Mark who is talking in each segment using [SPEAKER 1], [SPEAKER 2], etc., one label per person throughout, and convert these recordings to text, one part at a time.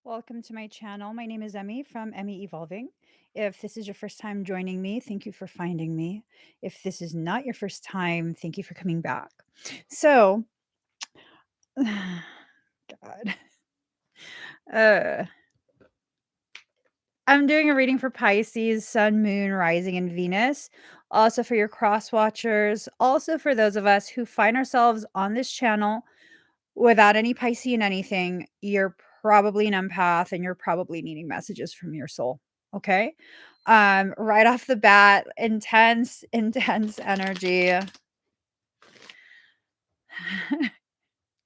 [SPEAKER 1] Welcome to my channel. My name is Emmie from Emmie Evolving. If this is your first time joining me, thank you for finding me. If this is not your first time, thank you for coming back. So, God, uh, I'm doing a reading for Pisces, Sun, Moon, Rising, and Venus. Also for your cross watchers. Also for those of us who find ourselves on this channel without any Piscean anything. You're probably an empath and you're probably needing messages from your soul. Okay. Right off the bat, intense energy.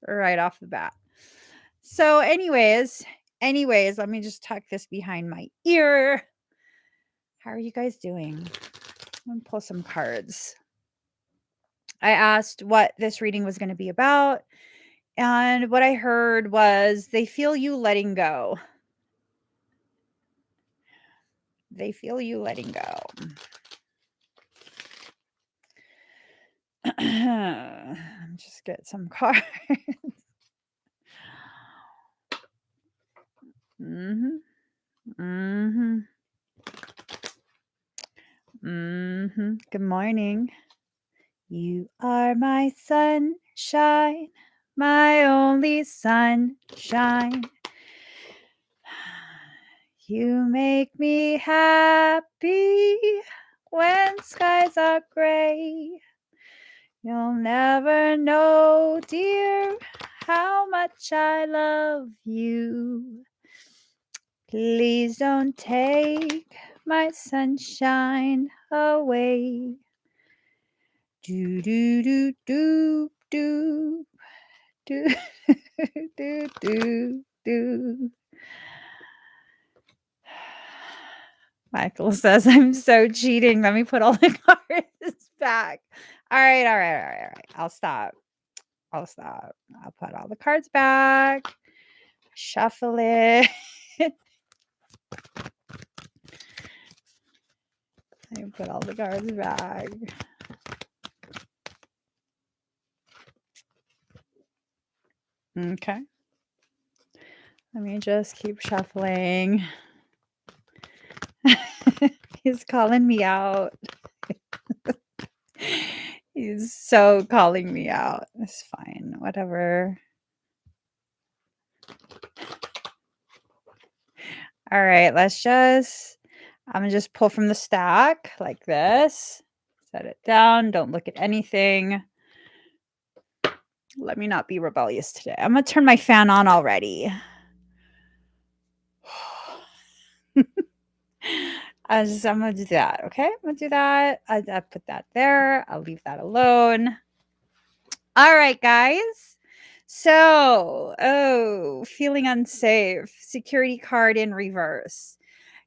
[SPEAKER 1] Right off the bat. So, anyways, let me just tuck this behind my ear. How are you guys doing? I'm gonna pull some cards. I asked what this reading was going to be about, and what I heard was they feel you letting go. They feel you letting go. Just get some cards. Mhm. Mhm. Mhm. Good morning. You are my sunshine, my only sunshine. You make me happy when skies are gray. You'll never know, dear, how much I love you. Please don't take my sunshine away. Do do do do do do do do do. Michael says I'm so cheating. Let me put all the cards back. All right. I'll stop. I'll put all the cards back. Shuffle it. I put all the cards back. Okay. Let me just keep shuffling. He's calling me out. He's so calling me out. It's fine. Whatever. All right. I'm going to just pull from the stack like this. Set it down. Don't look at anything. Let me not be rebellious today. I'm going to turn my fan on already. I'm going to do that. Okay. I'm going to do that. I put that there. I'll leave that alone. All right, guys. So, feeling unsafe. Security card in reverse.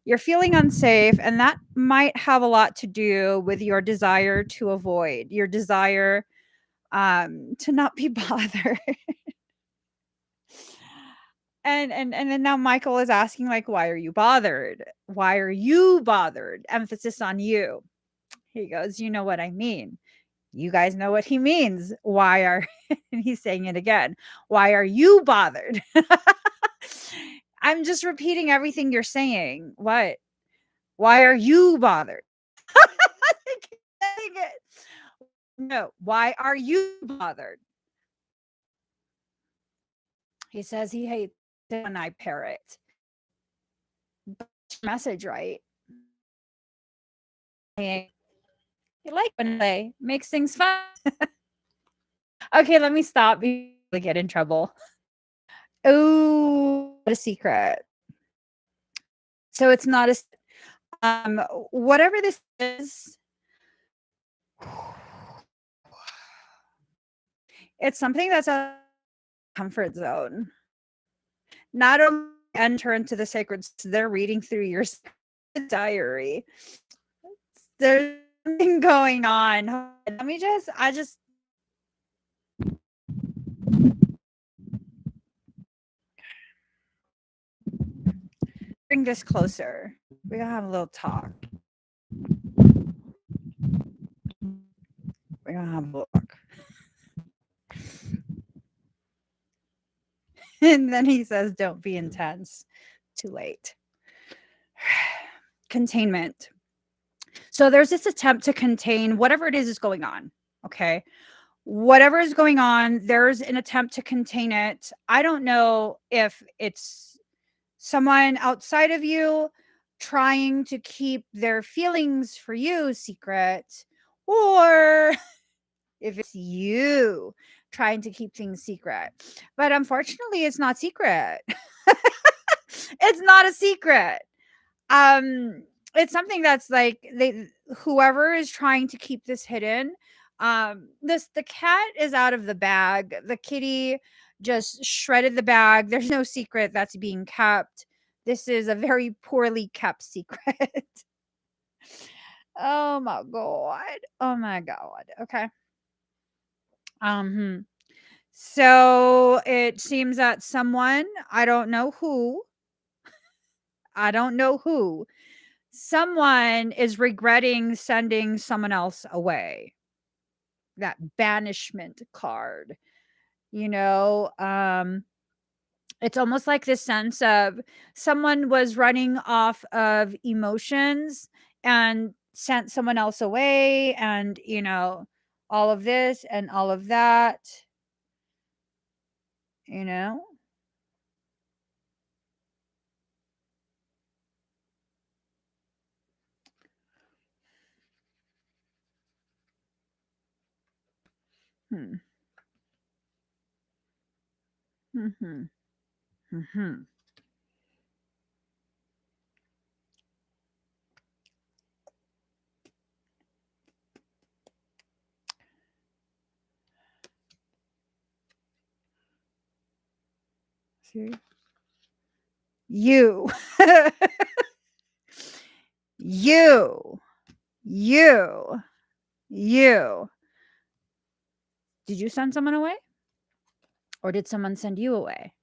[SPEAKER 1] You're feeling unsafe, and that might have a lot to do with your desire to avoid, your desire to not be bothered. And then now Michael is asking, like, why are you bothered? Why are you bothered? Emphasis on you. He goes, you know what I mean. You guys know what he means. Why are and he's saying it again. Why are you bothered? I'm just repeating everything you're saying. What? Why are you bothered? No, why are you bothered? He says he hates it when I parrot. Message, right? You like when I makes things fun. Okay, let me stop before I get in trouble. Oh, what a secret. So it's not whatever this is, it's something that's a comfort zone. Not only enter into the sacred, they're reading through your diary. There's something going on. I just bring this closer. We're gonna have a little talk. We're gonna have a look. And then he says, don't be intense. Too late. Containment. So there's this attempt to contain whatever it is going on. Okay. Whatever is going on, there's an attempt to contain it. I don't know if it's someone outside of you trying to keep their feelings for you secret, or if it's you trying to keep things secret. But unfortunately, it's not secret. It's not a secret. Um, it's something that's like whoever is trying to keep this hidden. The cat is out of the bag. The kitty just shredded the bag. There's no secret that's being kept. This is a very poorly kept secret. Oh my god. Oh my god. Okay. Hmm. So it seems that someone, I don't know who, someone is regretting sending someone else away. That banishment card, you know, it's almost like this sense of someone was running off of emotions and sent someone else away, and all of this and all of that, you know. Hmm. Hmm. Hmm. See, you. You, you, you. Did you send someone away? Or did someone send you away?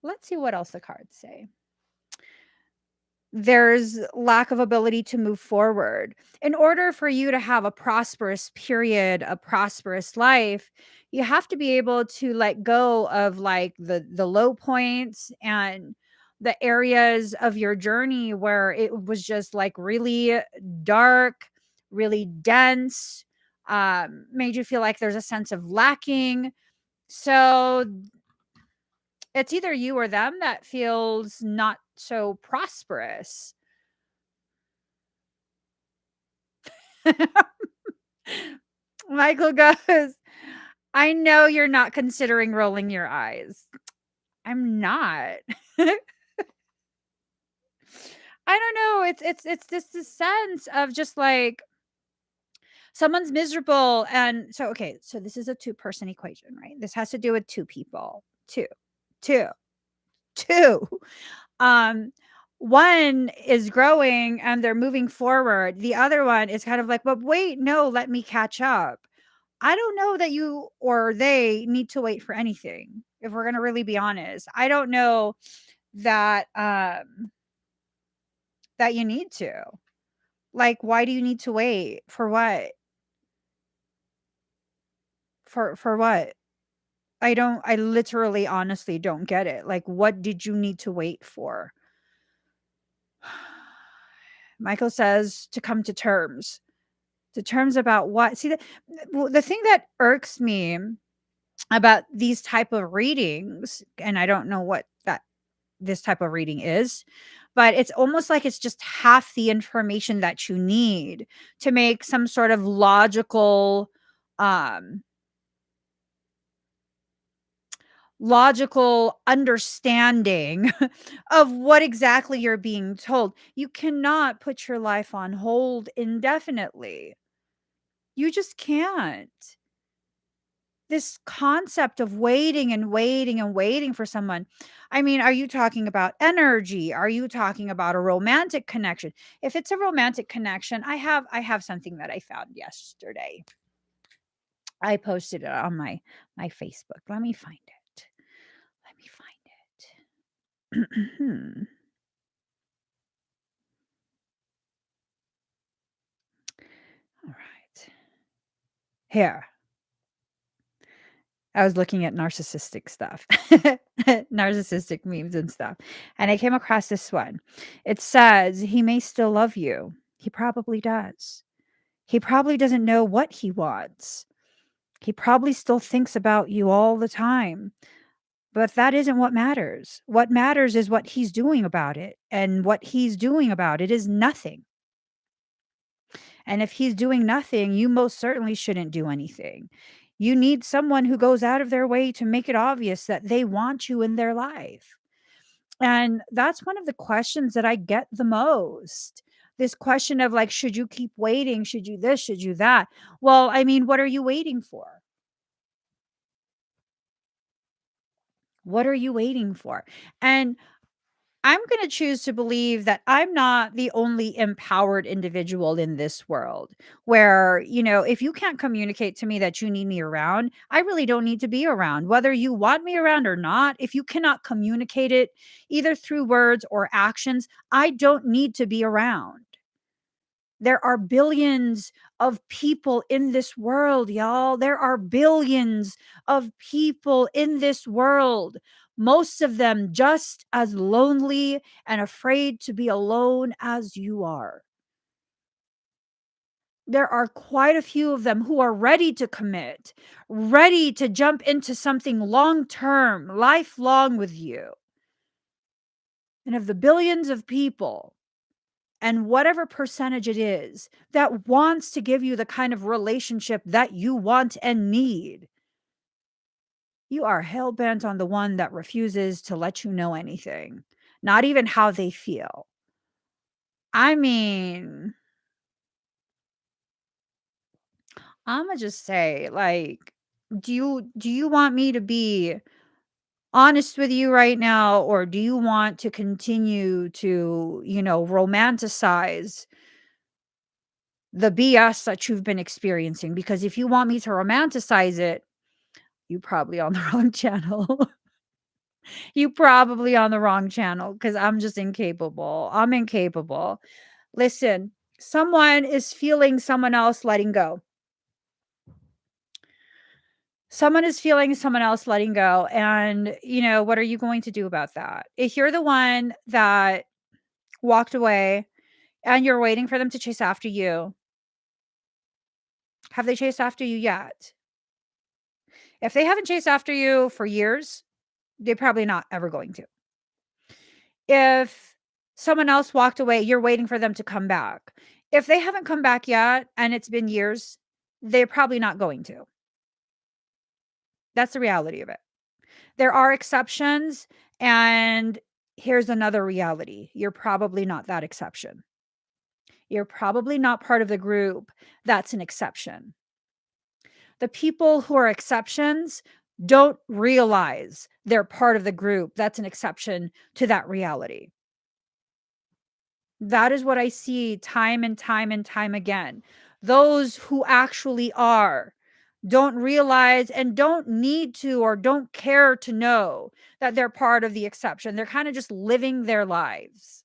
[SPEAKER 1] Let's see what else the cards say. There's lack of ability to move forward. In order for you to have a prosperous period, a prosperous life, you have to be able to let go of like the low points and the areas of your journey where it was just like really dark, really dense, made you feel like there's a sense of lacking. So it's either you or them that feels not so prosperous. Michael goes, I know you're not considering rolling your eyes. I'm not. I don't know. It's this sense of just like someone's miserable. And so okay, so this is a two-person equation, right? This has to do with two people. Two. Two. Two. Um one is growing and they're moving forward. The other one is kind of like, but wait, no, let me catch up. I don't know that you or they need to wait for anything. If we're going to really be honest, I don't know that that you need to. Like, why do you need to wait? For what? For what? I literally honestly don't get it. Like, what did you need to wait for? Michael says to come to terms. To terms about what? See, the thing that irks me about these type of readings, and I don't know what that this type of reading is, but it's almost like it's just half the information that you need to make some sort of um logical understanding of what exactly you're being told. You cannot put your life on hold indefinitely. You just can't. This concept of waiting and waiting and waiting for someone. I mean, are you talking about energy? Are you talking about a romantic connection? If it's a romantic connection, I have something that I found yesterday. I posted it on my Facebook. Let me find it. Let me find it. All right. Here. I was looking at narcissistic stuff, narcissistic memes and stuff, and I came across this one. It says, "He may still love you. He probably does. He probably doesn't know what he wants. He probably still thinks about you all the time, but that isn't what matters. What matters is what he's doing about it, and what he's doing about it is nothing. And if he's doing nothing, you most certainly shouldn't do anything. You need someone who goes out of their way to make it obvious that they want you in their life." And that's one of the questions that I get the most. This question of like, should you keep waiting? Should you this? Should you that? Well, I mean, what are you waiting for? What are you waiting for? And I'm going to choose to believe that I'm not the only empowered individual in this world where, if you can't communicate to me that you need me around, I really don't need to be around. Whether you want me around or not, if you cannot communicate it either through words or actions, I don't need to be around. There are billions of people in this world, y'all. There are billions of people in this world. Most of them just as lonely and afraid to be alone as you are. There are quite a few of them who are ready to commit, ready to jump into something long term, lifelong with you. And of the billions of people, and whatever percentage it is that wants to give you the kind of relationship that you want and need, you are hell bent on the one that refuses to let you know anything, not even how they feel. I mean, I'm gonna just say, like, do you want me to be honest with you right now, or do you want to continue to, romanticize the BS that you've been experiencing? Because if you want me to romanticize it, you probably on the wrong channel. You probably on the wrong channel, because 'cause I'm just incapable. I'm incapable. Listen, someone is feeling someone else letting go. Someone is feeling someone else letting go, and, what are you going to do about that? If you're the one that walked away and you're waiting for them to chase after you, have they chased after you yet? If they haven't chased after you for years, they're probably not ever going to. If someone else walked away, you're waiting for them to come back. If they haven't come back yet and it's been years, they're probably not going to. That's the reality of it. There are exceptions, and here's another reality. You're probably not that exception. You're probably not part of the group that's an exception. The people who are exceptions don't realize they're part of the group that's an exception to that reality. That is what I see time and time and time again. Those who actually are don't realize and don't need to or don't care to know that they're part of the exception. They're kind of just living their lives.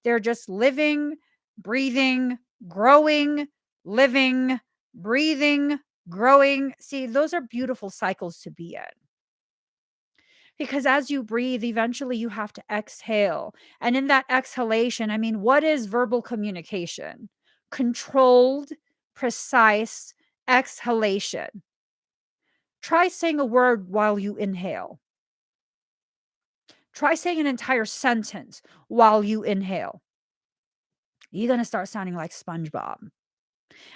[SPEAKER 1] They're just living, breathing, growing, living, breathing, growing. See, those are beautiful cycles to be in. Because as you breathe, eventually you have to exhale. And in that exhalation, I mean, what is verbal communication? Controlled, precise exhalation. Try saying a word while you inhale. Try saying an entire sentence while you inhale. You're going to start sounding like SpongeBob.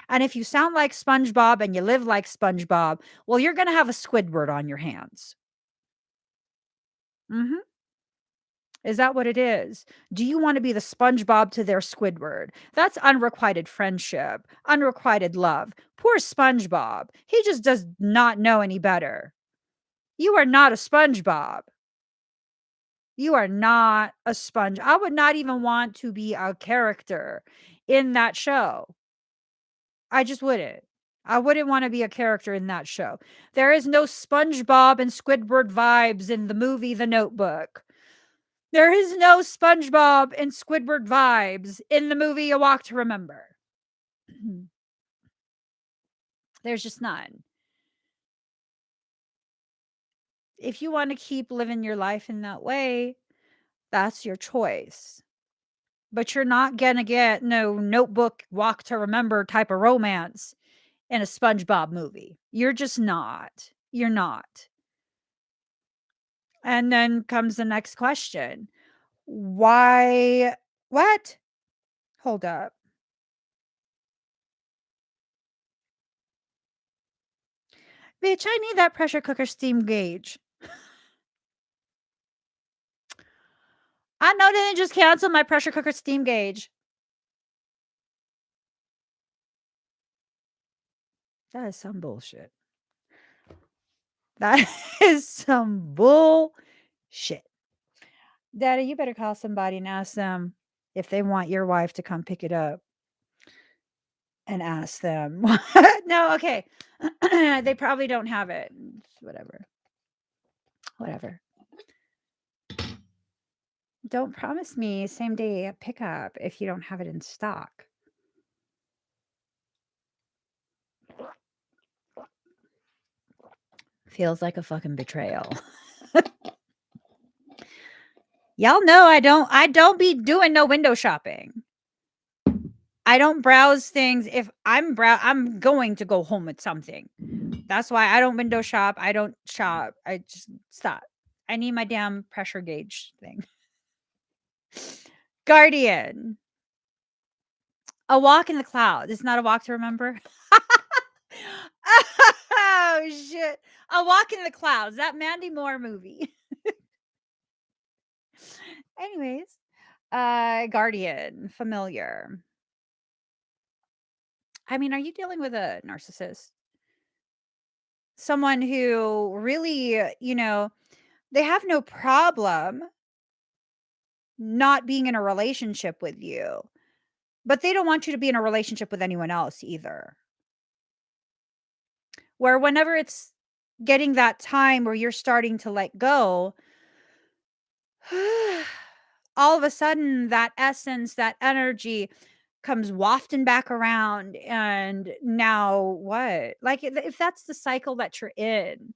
[SPEAKER 1] And if you sound like SpongeBob and you live like SpongeBob, well, you're going to have a Squidward on your hands. Mhm. Is that what it is? Do you wanna be the SpongeBob to their Squidward? That's unrequited friendship, unrequited love. Poor SpongeBob. He just does not know any better. You are not a SpongeBob. You are not a sponge. I would not even want to be a character in that show. I just wouldn't. I wouldn't wanna be a character in that show. There is no SpongeBob and Squidward vibes in the movie The Notebook. There is no SpongeBob and Squidward vibes in the movie A Walk to Remember. There's just none. If you want to keep living your life in that way, that's your choice. But you're not gonna get no Notebook, Walk to Remember type of romance in a SpongeBob movie. You're just not. You're not. And then comes the next question. Why what? Hold up. Bitch, I need that pressure cooker steam gauge. I know they didn't just cancel my pressure cooker steam gauge. That is some bullshit. That is some bullshit. Daddy, you better call somebody and ask them if they want your wife to come pick it up and ask them. No, okay. They probably don't have it. Whatever. Whatever. Don't promise me same day pickup if you don't have it in stock. Feels like a fucking betrayal. Y'all know I don't be doing no window shopping. I don't browse things if I'm going to go home with something. That's why I don't window shop. I don't shop. I just stop. I need my damn pressure gauge thing. Guardian. A walk in the clouds. It's not a walk to remember. Oh shit. A walk in the clouds. That Mandy Moore movie. Anyways, guardian, familiar. I mean, are you dealing with a narcissist? Someone who really, they have no problem not being in a relationship with you, but they don't want you to be in a relationship with anyone else either. Where whenever it's getting that time where you're starting to let go, all of a sudden that essence, that energy comes wafting back around. And now what? Like, if that's the cycle that you're in,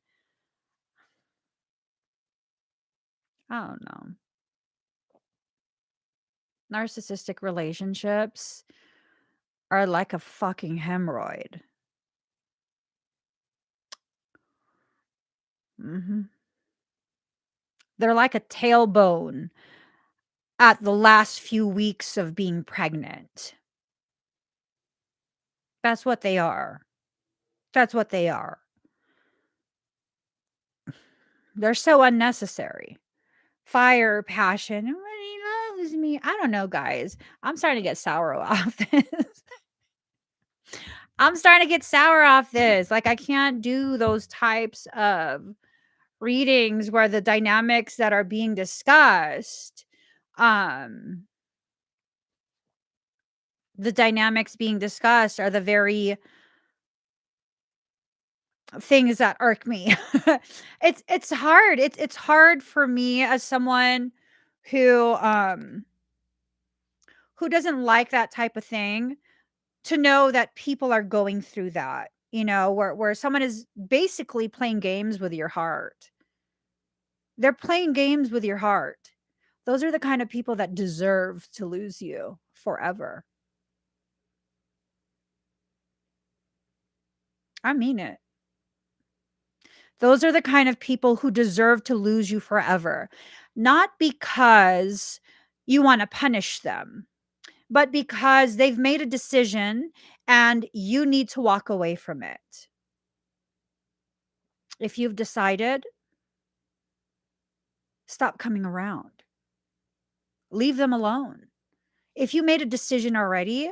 [SPEAKER 1] I don't know. Narcissistic relationships are like a fucking hemorrhoid. Mhm. They're like a tailbone at the last few weeks of being pregnant. That's what they are. That's what they are. They're so unnecessary. Fire, passion, "Nobody loves me." I don't know, guys. I'm starting to get sour off this. I'm starting to get sour off this. Like, I can't do those types of readings where the dynamics that are being discussed, um, the dynamics being discussed are the very things that irk me. It's hard. It's hard for me as someone who, who doesn't like that type of thing to know that people are going through that, where someone is basically playing games with your heart. They're playing games with your heart. Those are the kind of people that deserve to lose you forever. I mean it. Those are the kind of people who deserve to lose you forever. Not because you want to punish them, but because they've made a decision and you need to walk away from it. If you've decided, stop coming around. Leave them alone. If you made a decision already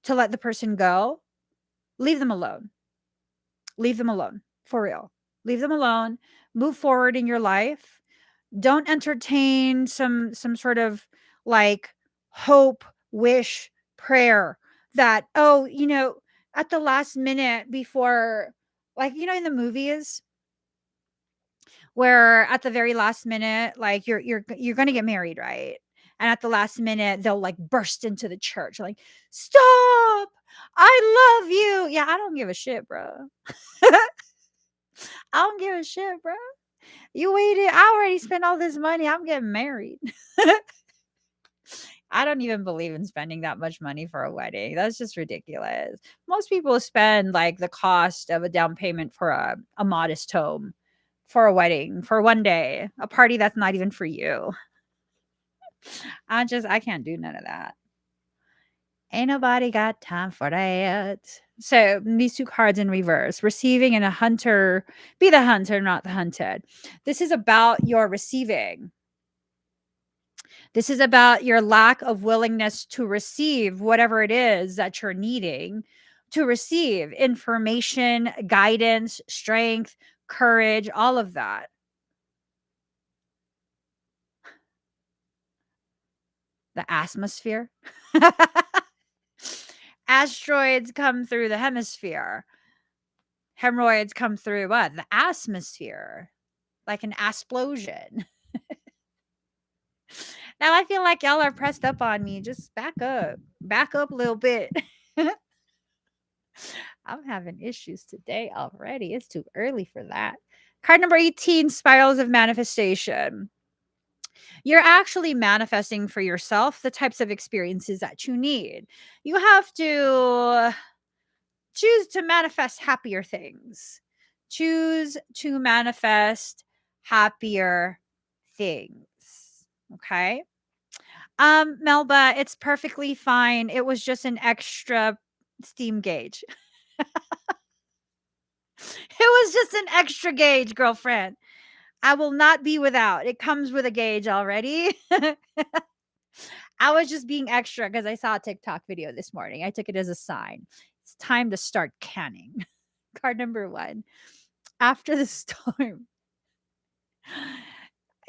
[SPEAKER 1] to let the person go, leave them alone. Leave them alone. For real. Leave them alone. Move forward in your life. Don't entertain some sort of like hope, wish, prayer that, oh, at the last minute before, like, in the movies where at the very last minute, like, you're gonna get married, right? And at the last minute, they'll like burst into the church, like, stop! I love you. Yeah, I don't give a shit, bro. I don't give a shit, bro. You waited. I already spent all this money. I'm getting married. I don't even believe in spending that much money for a wedding. That's just ridiculous. Most people spend like the cost of a down payment for a modest home for a wedding for one day, a party that's not even for you. I can't do none of that. Ain't nobody got time for that. So these two cards in reverse, receiving and a hunter. Be the hunter, not the hunted. This is about your receiving. This is about your lack of willingness to receive whatever it is that you're needing to receive information, guidance, strength, courage, all of that. The atmosphere. Asteroids come through the hemisphere. Hemorrhoids come through what? The atmosphere. Like an explosion. Now I feel like y'all are pressed up on me. Just back up. Back up a little bit. I'm having issues today already. It's too early for that. Card number 18, spirals of manifestation. You're actually manifesting for yourself the types of experiences that you need. You have to choose to manifest happier things. Choose to manifest happier things. Okay. Melba, it's perfectly fine. It was just an extra steam gauge. It was just an extra gauge, girlfriend. I will not be without. It comes with a gauge already. I was just being extra because I saw a TikTok video this morning. I took it as a sign. It's time to start canning. Card number 1. After the storm.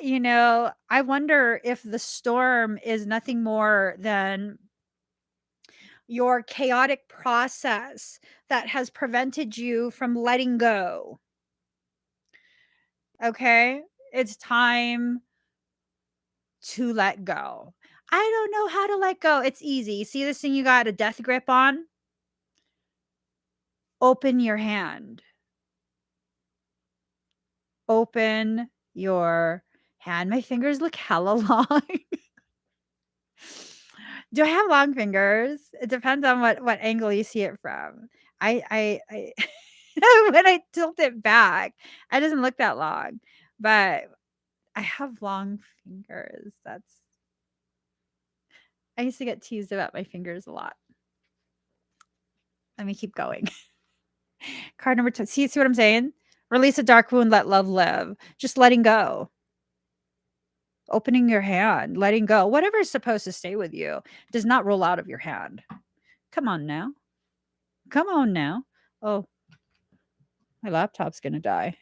[SPEAKER 1] I wonder if the storm is nothing more than your chaotic process that has prevented you from letting go. Okay? It's time to let go. I don't know how to let go. It's easy. See this thing you got a death grip on? Open your hand. Open your hand. My fingers look hella long. Do I have long fingers? It depends on what angle you see it from. I when I tilt it back, it doesn't look that long, but I have long fingers. I used to get teased about my fingers a lot. Let me keep going. Card number 2. See what I'm saying? Release a dark wound, let love live. Just letting go. Opening your hand, letting go. Whatever is supposed to stay with you does not roll out of your hand. Come on now. Come on now. Oh, my laptop's going to die.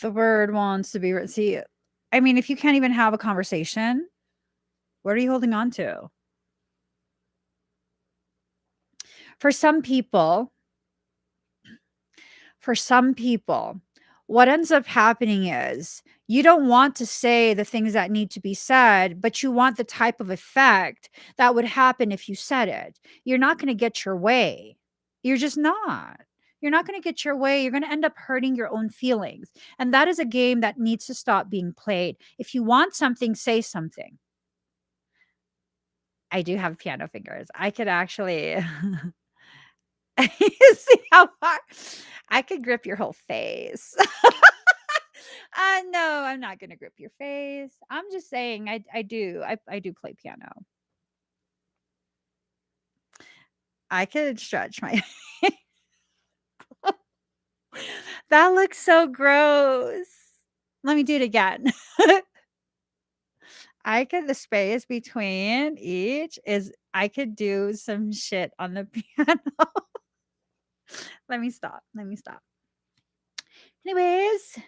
[SPEAKER 1] The word wants to be. See, I mean, if you can't even have a conversation, what are you holding on to? For some people, what ends up happening is you don't want to say the things that need to be said, but you want the type of effect that would happen if you said it. You're not going to get your way. You're just not. You're not going to get your way. You're going to end up hurting your own feelings. And that is a game that needs to stop being played. If you want something, say something. I do have piano fingers. I could actually see how hard I could grip your whole face. No, I'm not gonna grip your face. I'm just saying I do. I do play piano. I could stretch my That looks so gross. Let me do it again. The space between each is I could do some shit on the piano. Let me stop. Anyways,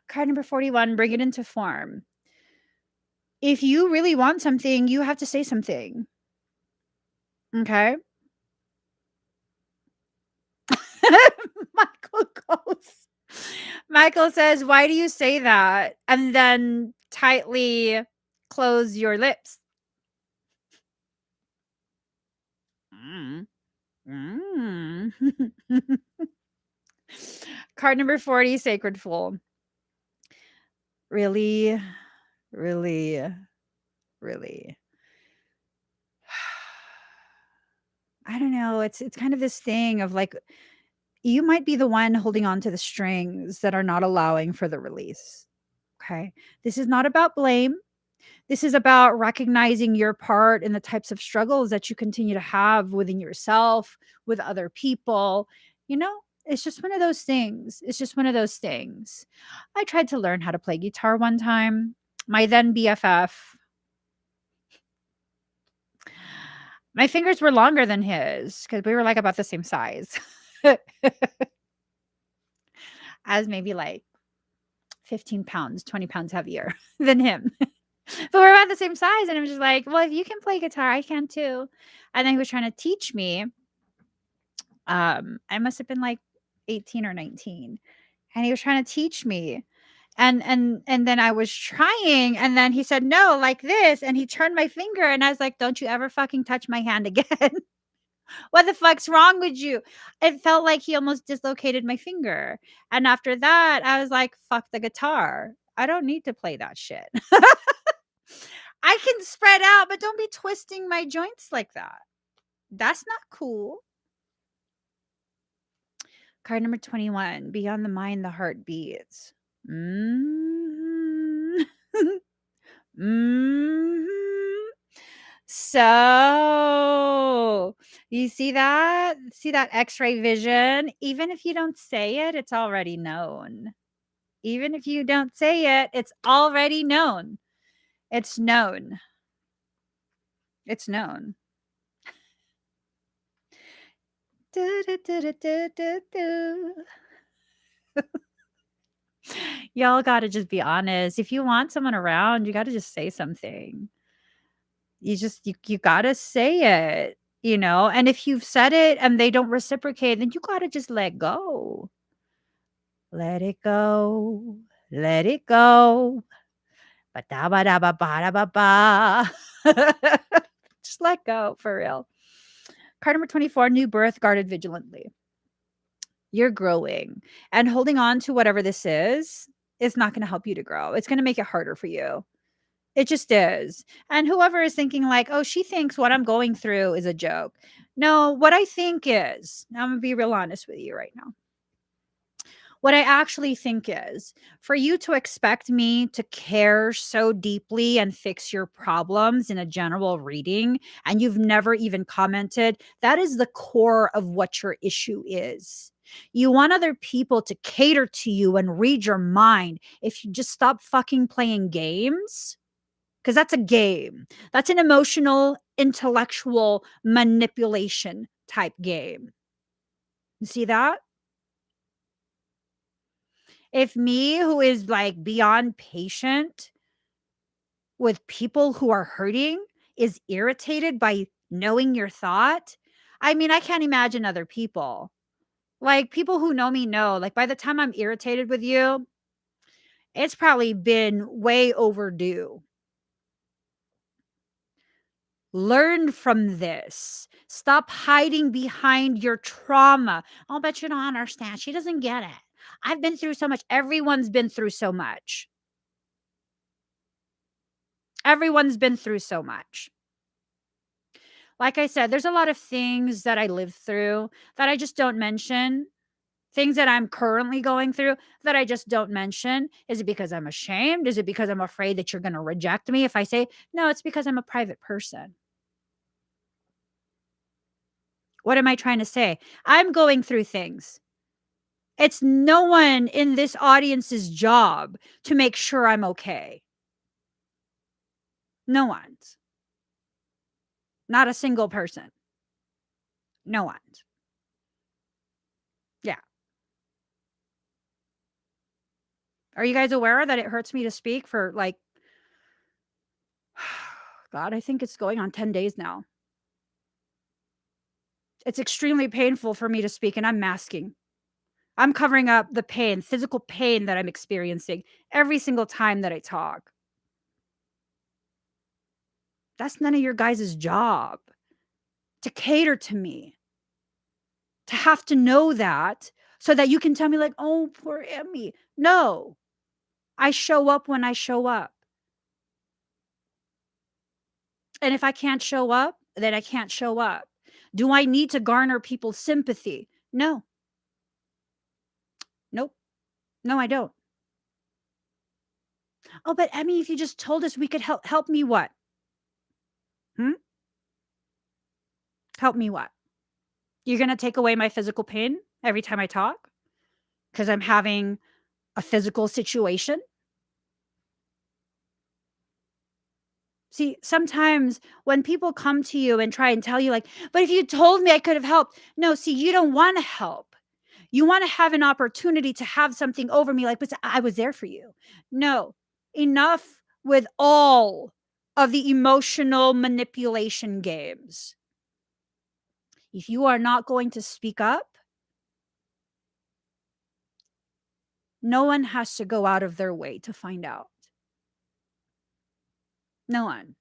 [SPEAKER 1] card number 41, bring it into form. If you really want something, you have to say something. Okay? Michael says, "Why do you say that?" And then tightly close your lips. Mm. Mm. Card number 40, Sacred Fool. Really, really, really. I don't know. It's kind of this thing of like you might be the one holding on to the strings that are not allowing for the release. Okay. This is not about blame. This is about recognizing your part in the types of struggles that you continue to have within yourself, with other people. You know, it's just one of those things. It's just one of those things. I tried to learn how to play guitar one time. My then BFF, my fingers were longer than his because we were like about the same size. As maybe like 15 pounds, 20 pounds heavier than him. But we're about the same size. And I'm just like, well, if you can play guitar, I can too. And then he was trying to teach me. I must have been like 18 or 19. And he was trying to teach me. And then I was trying, and then he said, no, like this. And he turned my finger, and I was like, don't you ever fucking touch my hand again. What the fuck's wrong with you? It felt like he almost dislocated my finger. And after that, I was like, fuck the guitar. I don't need to play that shit. I can spread out, but don't be twisting my joints like that. That's not cool. Card number 21, Beyond the Mind, the Heart Beats. Mm-hmm. Mm-hmm. So, you see that? See that X-ray vision? Even if you don't say it, it's already known. Even if you don't say it, it's already known. It's known. It's known. Do, do, do, do, do, do, do. Y'all gotta just be honest. If you want someone around, you gotta just say something. You gotta say it, you know? And if you've said it and they don't reciprocate, then you gotta just let go. Let it go. Let it go. Ba-da-ba-da-ba-ba-da-ba-ba. Just let go for real. Card number 24, New Birth, Guarded Vigilantly. You're growing, and holding on to whatever this is not going to help you to grow. It's going to make it harder for you. It just is. And whoever is thinking like, oh, she thinks what I'm going through is a joke. No, what I think is, I'm going to be real honest with you right now. What I actually think is for you to expect me to care so deeply and fix your problems in a general reading, and you've never even commented, that is the core of what your issue is. You want other people to cater to you and read your mind. If you just stop fucking playing games, because that's a game, that's an emotional, intellectual manipulation type game. You see that? If me, who is like beyond patient with people who are hurting, is irritated by knowing your thought, I mean, I can't imagine other people. Like people who know me know, like by the time I'm irritated with you, it's probably been way overdue. Learn from this. Stop hiding behind your trauma. I'll bet you don't understand. She doesn't get it. I've been through so much. Everyone's been through so much. Everyone's been through so much. Like I said, there's a lot of things that I lived through that I just don't mention. Things that I'm currently going through that I just don't mention. Is it because I'm ashamed? Is it because I'm afraid that you're going to reject me if I say, no, it's because I'm a private person? What am I trying to say? I'm going through things. It's no one in this audience's job to make sure I'm okay. No one's. Not a single person. No one's. Yeah. Are you guys aware that it hurts me to speak for like, God, I think it's going on 10 days now. It's extremely painful for me to speak, and I'm masking. I'm covering up the pain, physical pain that I'm experiencing every single time that I talk. That's none of your guys' job to cater to me. to have to know that so that you can tell me like, "Oh, poor Emmy." No, I show up when I show up. And if I can't show up, then I can't show up. Do I need to garner people's sympathy? No. Nope. No, I don't. Oh, but Emmy, if you just told us we could help me what? Hmm? Help me what? You're gonna take away my physical pain every time I talk because I'm having a physical situation? See, sometimes when people come to you and try and tell you, like, but if you told me I could have helped. No, see, you don't want to help. You want to have an opportunity to have something over me, like, but I was there for you. No, enough with all of the emotional manipulation games. If you are not going to speak up, no one has to go out of their way to find out. No one.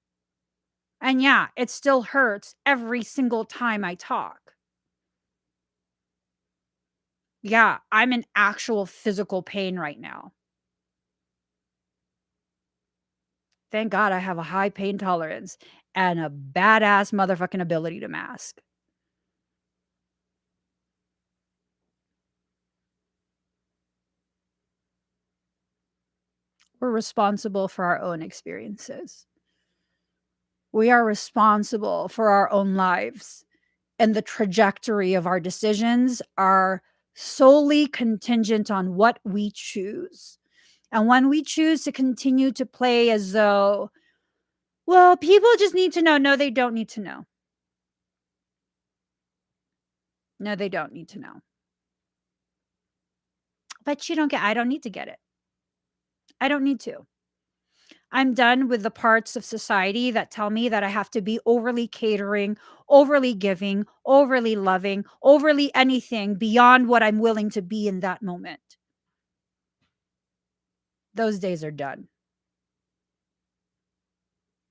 [SPEAKER 1] And yeah, it still hurts every single time I talk. Yeah, I'm in actual physical pain right now. Thank God I have a high pain tolerance and a badass motherfucking ability to mask. We're responsible for our own experiences. We are responsible for our own lives, and the trajectory of our decisions are solely contingent on what we choose. And when we choose to continue to play as though, well, people just need to know. No, they don't need to know. No, they don't need to know. But you don't get, I don't need to get it. I don't need to. I'm done with the parts of society that tell me that I have to be overly catering, overly giving, overly loving, overly anything beyond what I'm willing to be in that moment. Those days are done.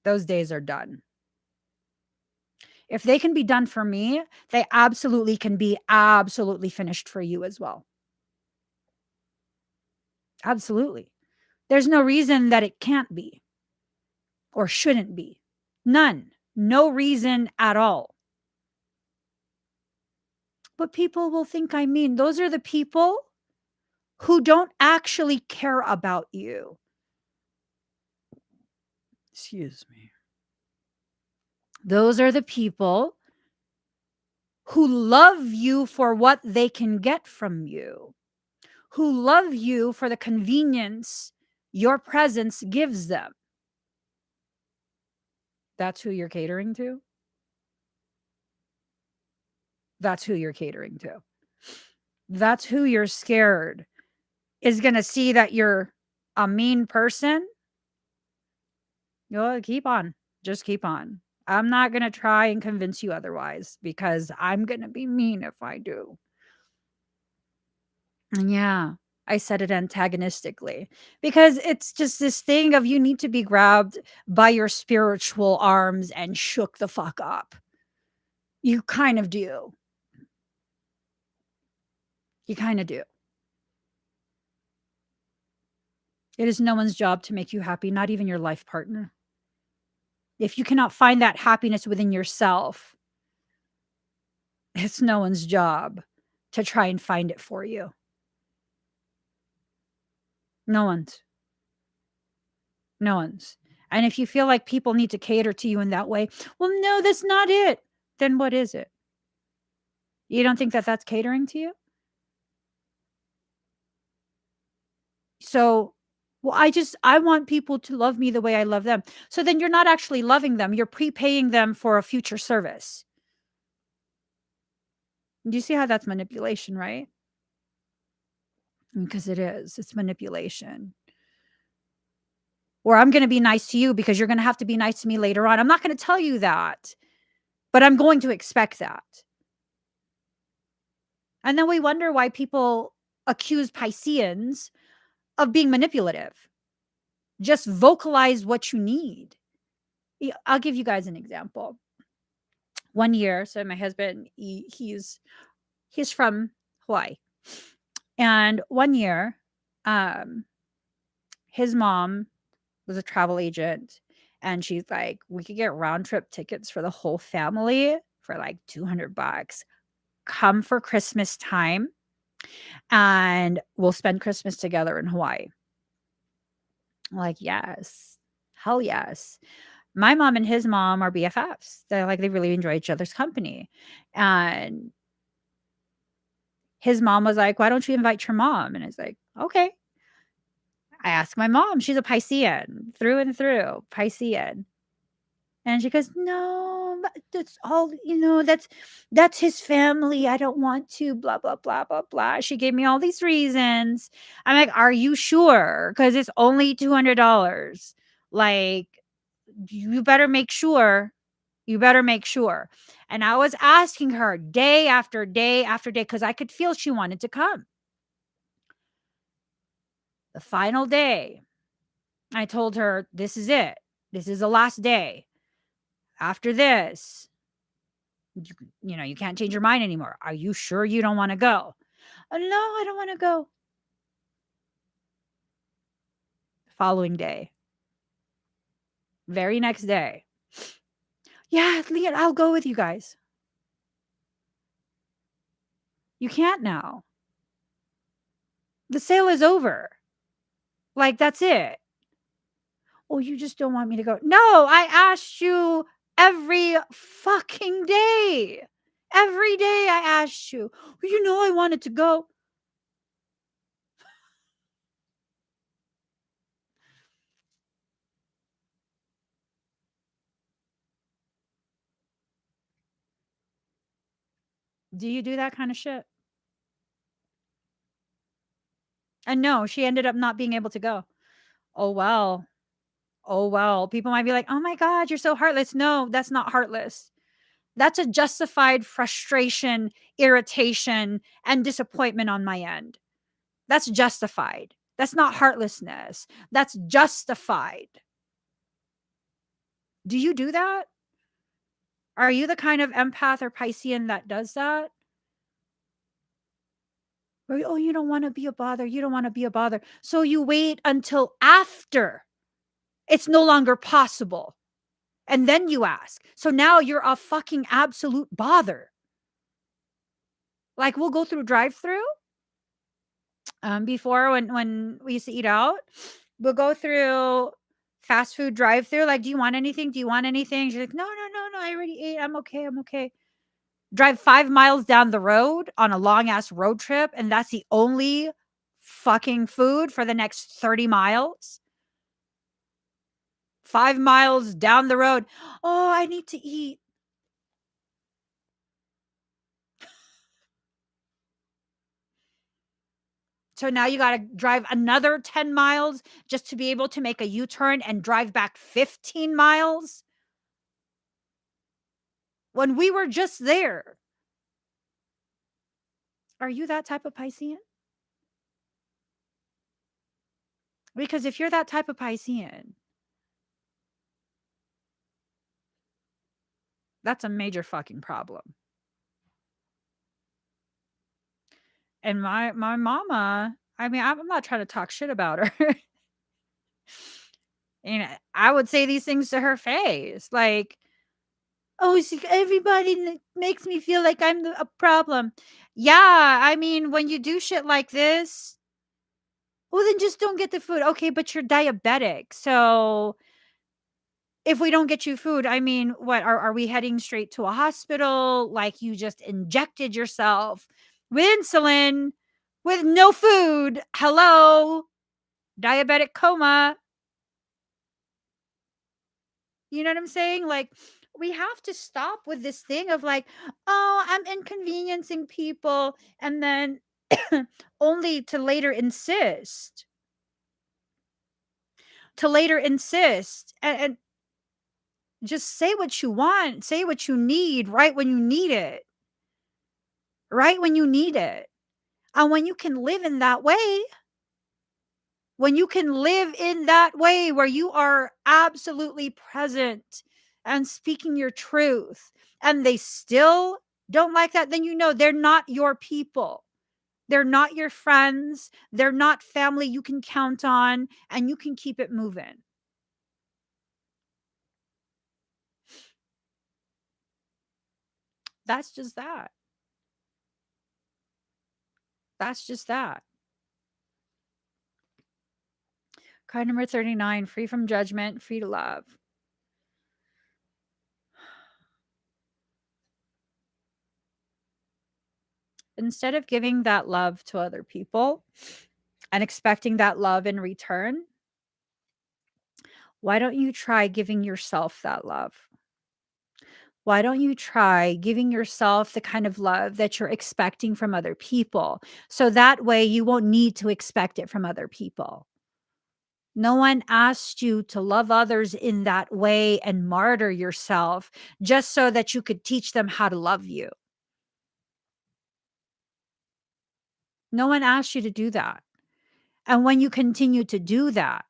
[SPEAKER 1] Those days are done. If they can be done for me, they absolutely can be absolutely finished for you as well. Absolutely. There's no reason that it can't be or shouldn't be. None. No reason at all. But people will think I mean. Those are the people who don't actually care about you. Excuse me. Those are the people who love you for what they can get from you, who love you for the convenience your presence gives them. That's who you're catering to. That's who you're catering to. That's who you're scared is going to see that you're a mean person. You'll keep on. Just keep on. I'm not going to try and convince you otherwise because I'm going to be mean if I do. And yeah, I said it antagonistically because it's just this thing of you need to be grabbed by your spiritual arms and shook the fuck up. You kind of do. You kind of do. It is no one's job to make you happy, not even your life partner. If you cannot find that happiness within yourself, it's no one's job to try and find it for you. No one's. No one's. And if you feel like people need to cater to you in that way, well, no, that's not it. Then what is it? You don't think that that's catering to you? So, well, I want people to love me the way I love them. So then you're not actually loving them. You're prepaying them for a future service. Do you see how that's manipulation, right? Because it is. It's manipulation. Or I'm going to be nice to you because you're going to have to be nice to me later on. I'm not going to tell you that, but I'm going to expect that. And then we wonder why people accuse Pisceans of being manipulative. Just vocalize what you need. I'll give you guys an example. One year, so my husband, he's He's from Hawaii. And one year, um, his mom was a travel agent, and she's like, "We could get round trip tickets for the whole family for like $200. Come for Christmas time, and we'll spend Christmas together in Hawaii." I'm like, "Yes. Hell yes." My mom and his mom are BFFs. They're like, they really enjoy each other's company. And his mom was like, "Why don't you invite your mom?" And it's like, "Okay." I asked my mom. She's a Piscean through and through, Piscean. And she goes, "No, but that's all, that's his family. I don't want to, blah, blah, blah, blah, blah." She gave me all these reasons. I'm like, "Are you sure? Because it's only $200. Like, you better make sure. You better make sure." And I was asking her day after day after day because I could feel she wanted to come. The final day, I told her, "This is it. This is the last day. After this, you can't change your mind anymore. Are you sure you don't want to go?" "Oh, no, I don't want to go." Following day, very next day, "Yeah, Leah, I'll go with you guys." "You can't now. The sale is over. Like, that's it." "Oh, you just don't want me to go." "No, I asked you every fucking day. Every day I asked you. "Well, I wanted to go." Do you do that kind of shit? And no, she ended up not being able to go. Oh, well. Oh, well. People might be like, "Oh my god, you're so heartless." No, that's not heartless. That's a justified frustration, irritation, and disappointment on my end. That's justified. That's not heartlessness. That's justified. Do you do that? Are you the kind of empath or Piscean that does that? Or, "Oh, you don't wanna be a bother, you don't wanna be a bother." So you wait until after it's no longer possible, and then you ask. So now you're a fucking absolute bother. Like, we'll go through drive-through, before when we used to eat out, we'll go through fast food drive-through, like, "Do you want anything? Do you want anything?" She's like, "No, no, no, no, I already ate. I'm okay, I'm okay." Drive 5 miles down the road on a long ass road trip, and that's the only fucking food for the next 30 miles. 5 miles down the road. "Oh, I need to eat." So now you gotta drive another 10 miles just to be able to make a U-turn and drive back 15 miles when we were just there. Are you that type of Piscean? Because if you're that type of Piscean, that's a major fucking problem. And my mama, I mean, I'm not trying to talk shit about her. And I would say these things to her face, like, "Oh, see, everybody makes me feel like I'm a problem." Yeah, I mean, when you do shit like this, well, then just don't get the food. Okay, but you're diabetic. So if we don't get you food, I mean, what are we heading straight to a hospital? Like, you just injected yourself with insulin with no food. Hello, diabetic coma. You know what I'm saying? Like, we have to stop with this thing of like, "Oh, I'm inconveniencing people," and then only to later insist, and just say what you want, say what you need right when you need it, right when you need it. And when you can live in that way where you are absolutely present and speaking your truth, and they still Don't like that, then you know they're not your people. They're not your friends. They're not family you can count on, and you can keep it moving. That's just that. That's just that. Card number 39, free from judgment, free to love. Instead of giving that love to other people and expecting that love in return, why don't you try giving yourself that love? Why don't you try giving yourself the kind of love that you're expecting from other people? So that way you won't need to expect it from other people. No one asked you to love others in that way and martyr yourself just so that you could teach them how to love you. No one asked you to do that. And when you continue to do that,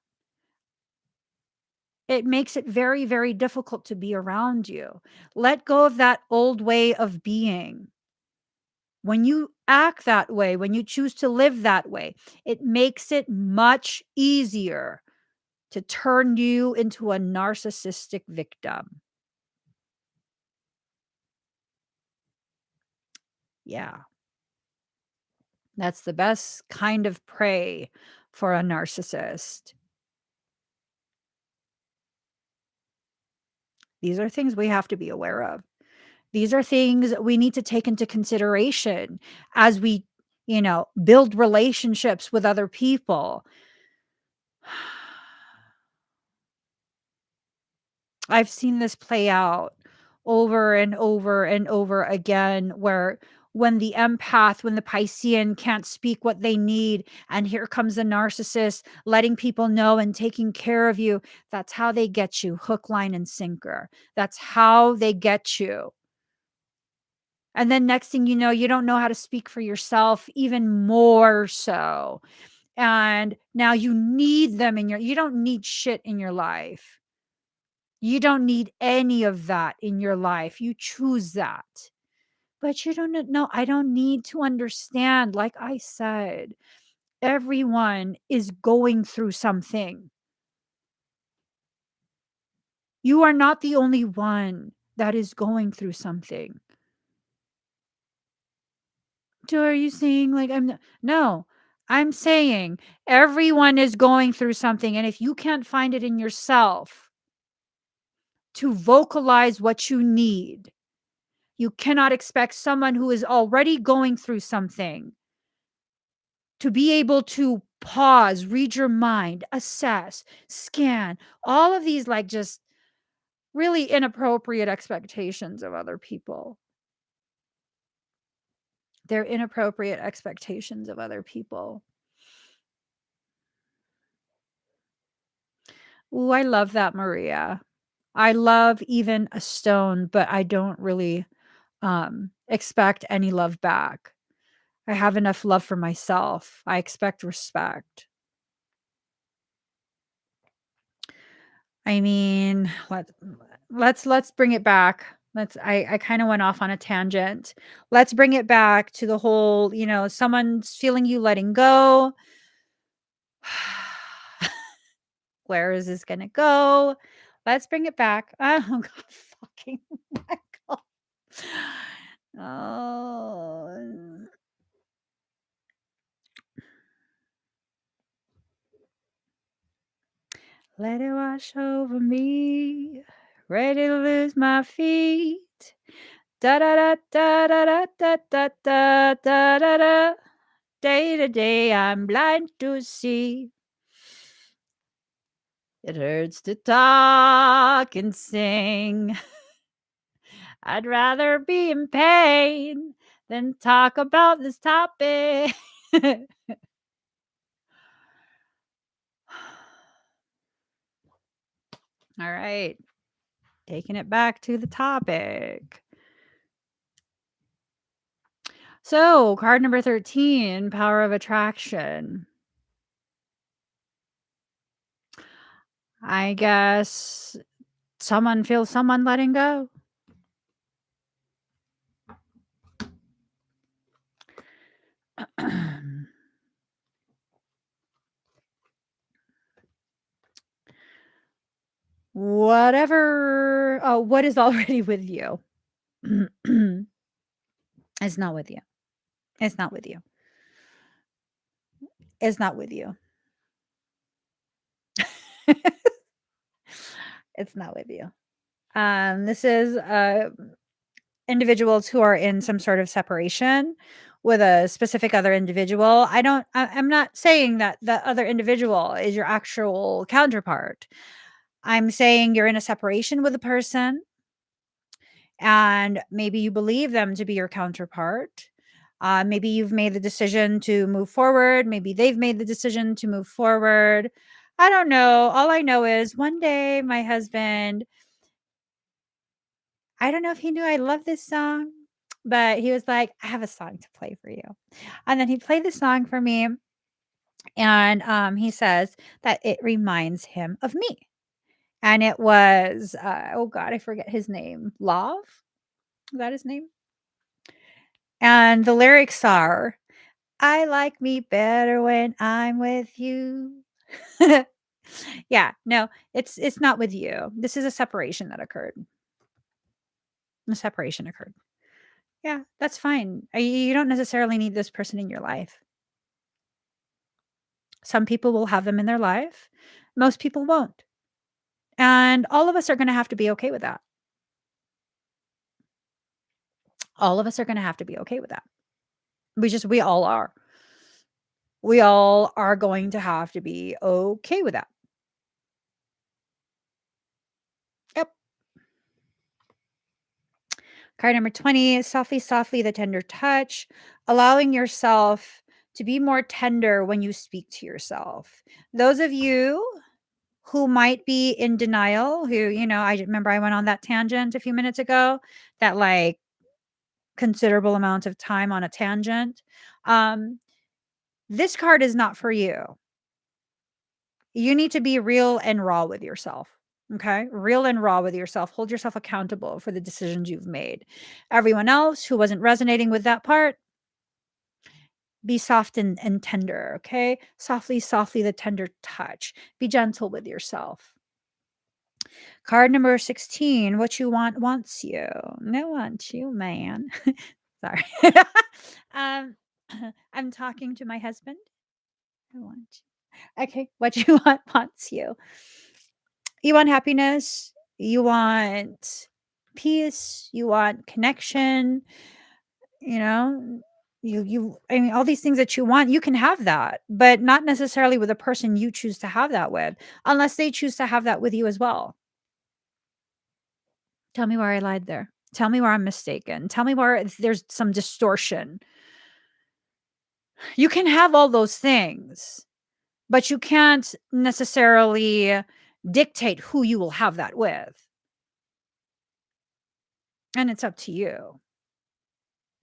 [SPEAKER 1] it makes it very, very difficult to be around you. Let go of that old way of being. When you act that way, when you choose to live that way, it makes it much easier to turn you into a narcissistic victim. Yeah, that's the best kind of prey for a narcissist. These are things we have to be aware of. These are things we need to take into consideration as we, build relationships with other people. I've seen this play out over and over and over again where when the Piscean can't speak what they need, and here comes a narcissist letting people know and taking care of you. That's how they get you, hook, line, and sinker. That's how they get you. And then next thing you know, you don't know how to speak for yourself even more so. And now you need them you don't need shit in your life. You don't need any of that in your life. You choose that. But you don't know. I don't need to understand. Like I said, everyone is going through something. You are not the only one that is going through something. So are you saying like no, I'm saying everyone is going through something. And if you can't find it in yourself to vocalize what you need, you cannot expect someone who is already going through something to be able to pause, read your mind, assess, scan, all of these like just really inappropriate expectations of other people. They're inappropriate expectations of other people. Ooh, I love that, Maria. I love even a stone, but I don't really expect any love back. I have enough love for myself. I expect respect. I mean, let's bring it back. I kind of went off on a tangent. Let's bring it back to the whole, someone's feeling you letting go. Where is this gonna go? Let's bring it back. Oh god, fucking Michael. Oh. Let it wash over me. Ready to lose my feet. Da da da da da da da da da da da. Day to day, I'm blind to see. It hurts to talk and sing. I'd rather be in pain than talk about this topic. All right, taking it back to the topic. So, card number 13, power of attraction. I guess someone feels someone letting go. Whatever, what is already with you is not with you. It's not with you. It's not with you. It's not with you. This is individuals who are in some sort of separation with a specific other individual. I'm not saying that the other individual is your actual counterpart. I'm saying you're in a separation with a person and maybe you believe them to be your counterpart. Maybe you've made the decision to move forward. Maybe they've made the decision to move forward. I don't know. All I know is one day my husband, I don't know if he knew I love this song, but he was like, I have a song to play for you. And then he played the song for me. And he says that it reminds him of me. And it was, oh God, I forget his name. Love? Is that his name? And the lyrics are, I like me better when I'm with you. Yeah, no, it's not with you. This is a separation that occurred. A separation occurred. Yeah, that's fine. You don't necessarily need this person in your life. Some people will have them in their life. Most people won't. And all of us are going to have to be okay with that. All of us are going to have to be okay with that. We all are. We all are going to have to be okay with that. Yep. Card number 20, softly, softly, the tender touch, allowing yourself to be more tender when you speak to yourself. Those of you who might be in denial, who, I remember I went on that tangent a few minutes ago, that like considerable amount of time on a tangent. This card is not for you. You need to be real and raw with yourself. Okay. Real and raw with yourself. Hold yourself accountable for the decisions you've made. Everyone else who wasn't resonating with that part, be soft and tender. Okay. Softly, softly, the tender touch. Be gentle with yourself. Card number 16, what you want wants you. No wants you, man. Sorry. um, I'm talking to my husband. I want you. Okay. What you want wants you. You want happiness. You want peace. You want connection. You know, I mean, all these things that you want, you can have that, but not necessarily with a person you choose to have that with, unless they choose to have that with you as well. Tell me where I lied there. Tell me where I'm mistaken. Tell me where there's some distortion. You can have all those things, but you can't necessarily dictate who you will have that with. And it's up to you.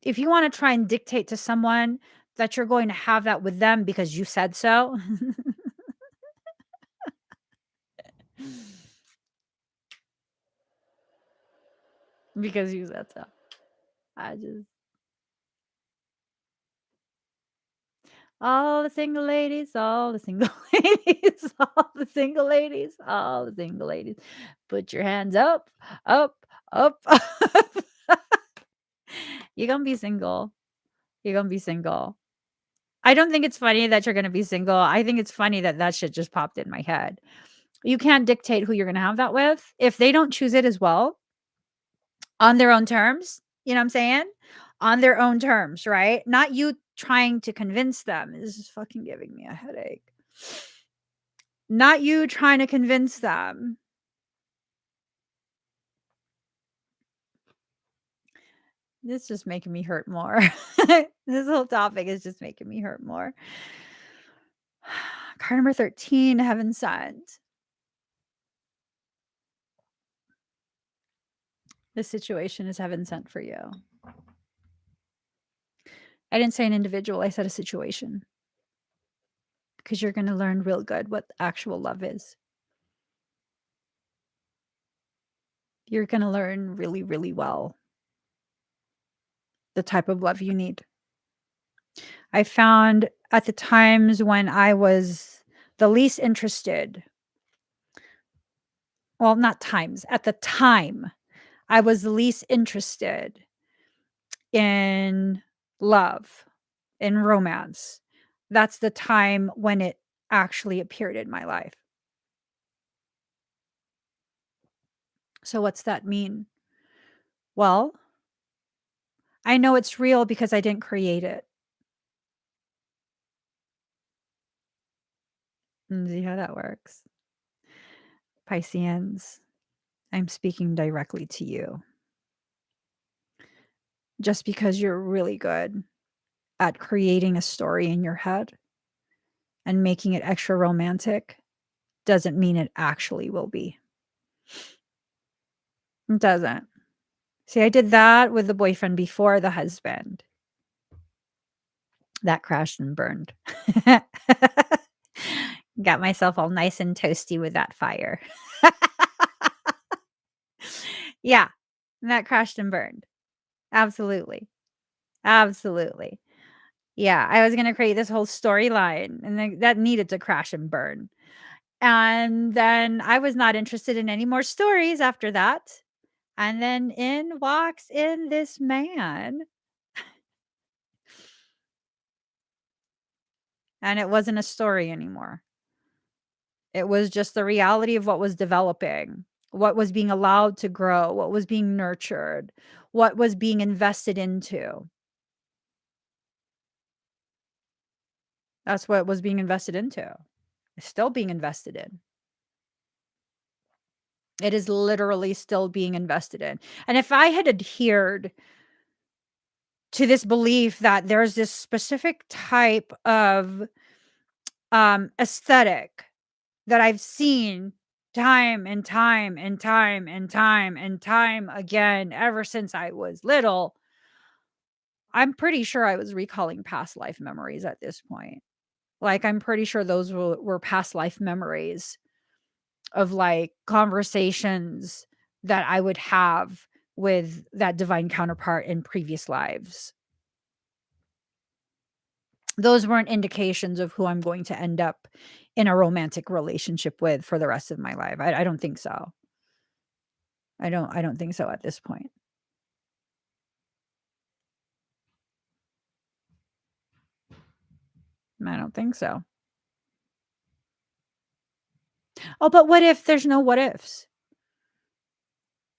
[SPEAKER 1] If you want to try and dictate to someone that you're going to have that with them because you said so, because you said so. I just all the single ladies, all the single ladies, all the single ladies, all the single ladies. Put your hands up, up, up, up. You're gonna be single. You're gonna be single. I don't think it's funny that you're gonna be single. I think it's funny that that shit just popped in my head. You can't dictate who you're gonna have that with. If they don't choose it as well, on their own terms, you know what I'm saying? On their own terms, right? Not you trying to convince them. This is fucking giving me a headache. Not you trying to convince them. This is just making me hurt more. This whole topic is just making me hurt more. Card number 13, Heaven Sent. This situation is heaven sent for you. I didn't say an individual, I said a situation. Because you're going to learn real good what actual love is. You're going to learn really, really well the type of love you need. I found at the times when I was the least interested, well, not times, at the time I was the least interested in love, in romance. That's the time when it actually appeared in my life. So what's that mean? Well, I know it's real because I didn't create it. See how that works? Pisceans, I'm speaking directly to you. Just because you're really good at creating a story in your head and making it extra romantic doesn't mean it actually will be. It doesn't. See, I did that with the boyfriend before the husband. That crashed and burned. Got myself all nice and toasty with that fire. Yeah, that crashed and burned. Absolutely. Absolutely. Yeah, I was gonna create this whole storyline, and then that needed to crash and burn. And then I was not interested in any more stories after that. And then in walks in this man, and it wasn't a story anymore. It was just the reality of what was developing, what was being allowed to grow, what was being nurtured, what was being invested into. That's what was being invested into. It's still being invested in. It is literally still being invested in. And if I had adhered to this belief that there's this specific type of aesthetic that I've seen time and time and time and time and time again ever since I was little, I'm pretty sure I was recalling past life memories at this point. Like, I'm pretty sure those were past life memories of, like, conversations that I would have with that divine counterpart in previous lives. Those weren't indications of who I'm going to end up in a romantic relationship with for the rest of my life. I don't think so. I don't think so at this point. I don't think so. Oh, but what if there's no what ifs?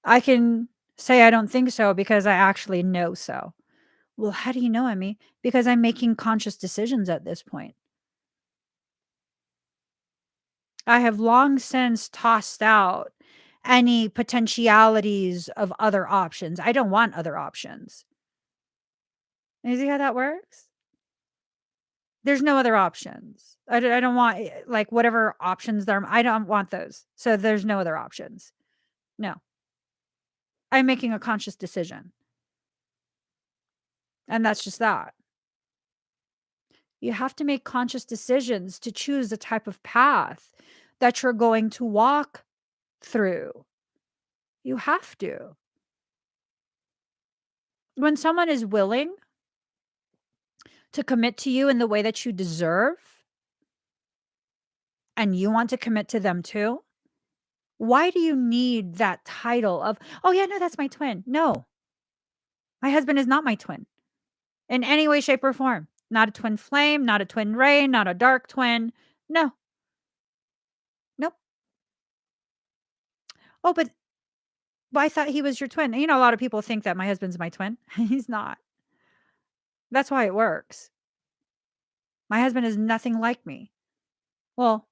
[SPEAKER 1] I can say I don't think so because I actually know so. Well, how do you know, Emmy? Because I'm making conscious decisions at this point. I have long since tossed out any potentialities of other options. I don't want other options. You see how that works? There's no other options. I don't want, like, whatever options there I don't want those. So there's no other options. No. I'm making a conscious decision, and that's just that. You have to make conscious decisions to choose the type of path that you're going to walk through. You have to. When someone is willing to commit to you in the way that you deserve, and you want to commit to them too, why do you need that title of, "Oh, yeah, no, that's my twin." No, my husband is not my twin in any way, shape, or form. Not a twin flame, not a twin ray, not a dark twin. No, nope. Oh, but I thought he was your twin. You know, a lot of people think that my husband's my twin. He's not. That's why it works. My husband is nothing like me. Well,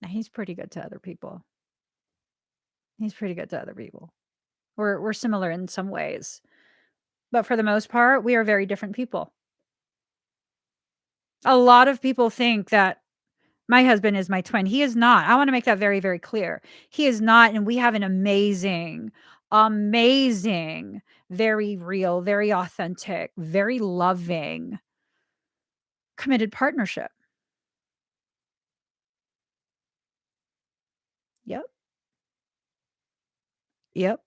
[SPEAKER 1] he's pretty good to other people. He's pretty good to other people. We're similar in some ways, but for the most part, we are very different people. A lot of people think that my husband is my twin. He is not. I wanna make that very, very clear. He is not, and we have an amazing, amazing, very real, very authentic, very loving, committed partnership. Yep. Yep.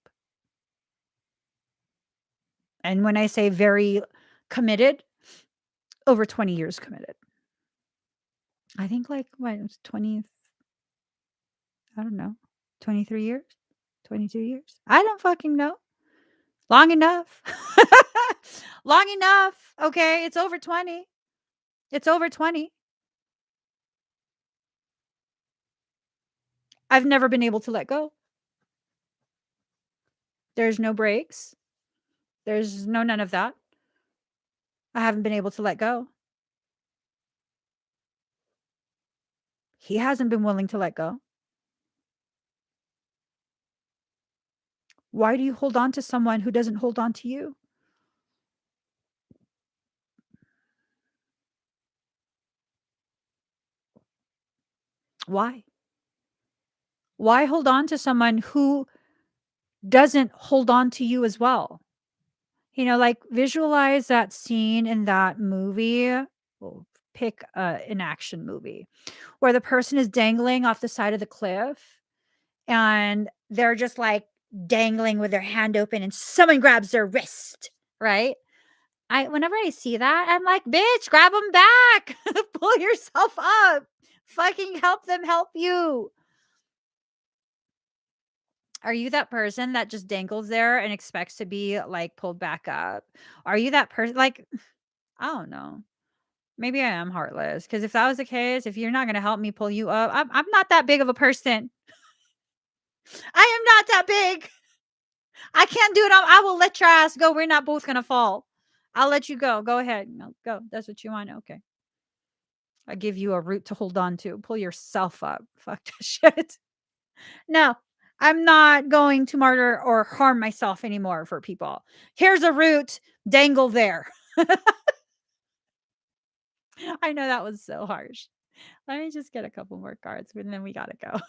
[SPEAKER 1] And when I say very committed, over 20 years committed. I think like what, it was 20, I don't know, 23 years, 22 years. I don't fucking know. Long enough. Long enough. Okay, it's over 20. It's over 20. I've never been able to let go. There's no breaks. There's no none of that. I haven't been able to let go. He hasn't been willing to let go. Why do you hold on to someone who doesn't hold on to you? Why? Why hold on to someone who doesn't hold on to you as well? Like visualize that scene in that movie. Well, pick an action movie where the person is dangling off the side of the cliff and they're just like dangling with their hand open and someone grabs their wrist, right? Whenever I see that, I'm like, bitch, grab them back. Pull yourself up. Fucking help them help you. Are you that person that just dangles there and expects to be like pulled back up? Are you that person? Like, I don't know. Maybe I am heartless because if that was the case, if you're not going to help me pull you up, I'm not that big of a person. I am not that big. I can't do it. I will let your ass go. We're not both going to fall. I'll let you go. Go ahead. No, go. That's what you want. Okay. I give you a root to hold on to. Pull yourself up. Fuck that shit. No, I'm not going to martyr or harm myself anymore for people. Here's a root. Dangle there. I know that was so harsh. Let me just get a couple more cards and then we got to go.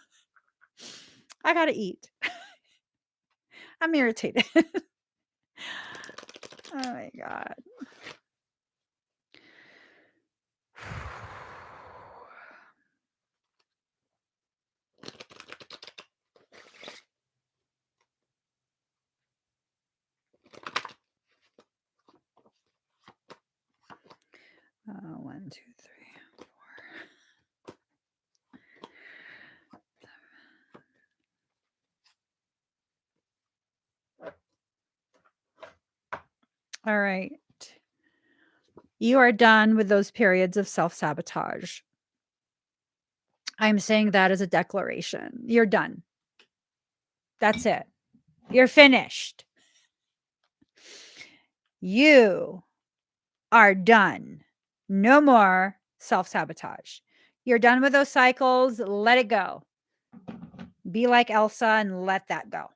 [SPEAKER 1] I got to eat. I'm irritated. Oh my God. One, two, three, four. All right. You are done with those periods of self-sabotage. I'm saying that as a declaration. You're done. That's it. You're finished. You are done. No more self-sabotage. You're done with those cycles. Let it go. Be like Elsa and let that go.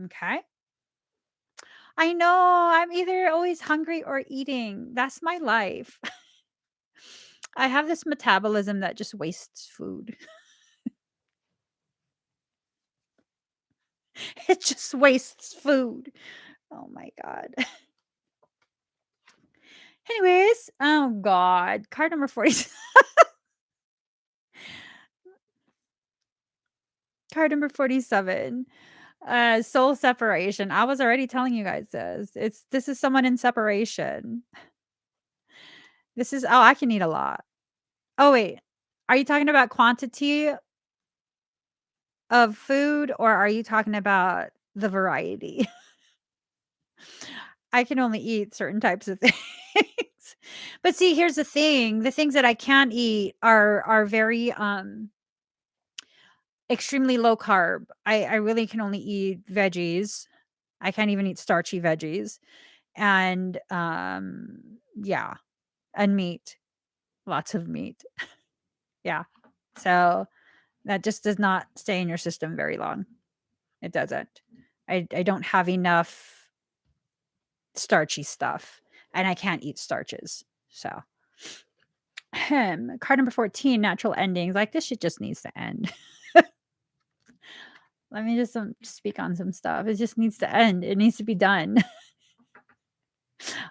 [SPEAKER 1] Okay? I know I'm either always hungry or eating. That's my life. I have this metabolism that just wastes food. It just wastes food. Oh my God. Anyways, oh God. Card number 40. Card number 47. Soul separation. I was already telling you guys this. This is someone in separation. I can eat a lot. Oh wait. Are you talking about quantity of food or are you talking about the variety? I can only eat certain types of things. But see, here's the thing. The things that I can't eat are very extremely low carb. I really can only eat veggies. I can't even eat starchy veggies. And yeah, and meat. Lots of meat. Yeah. So that just does not stay in your system very long. It doesn't. I don't have enough starchy stuff and I can't eat starches. So card number 14, natural endings. Like this shit just needs to end. Let me just speak on some stuff. It just needs to end. It needs to be done.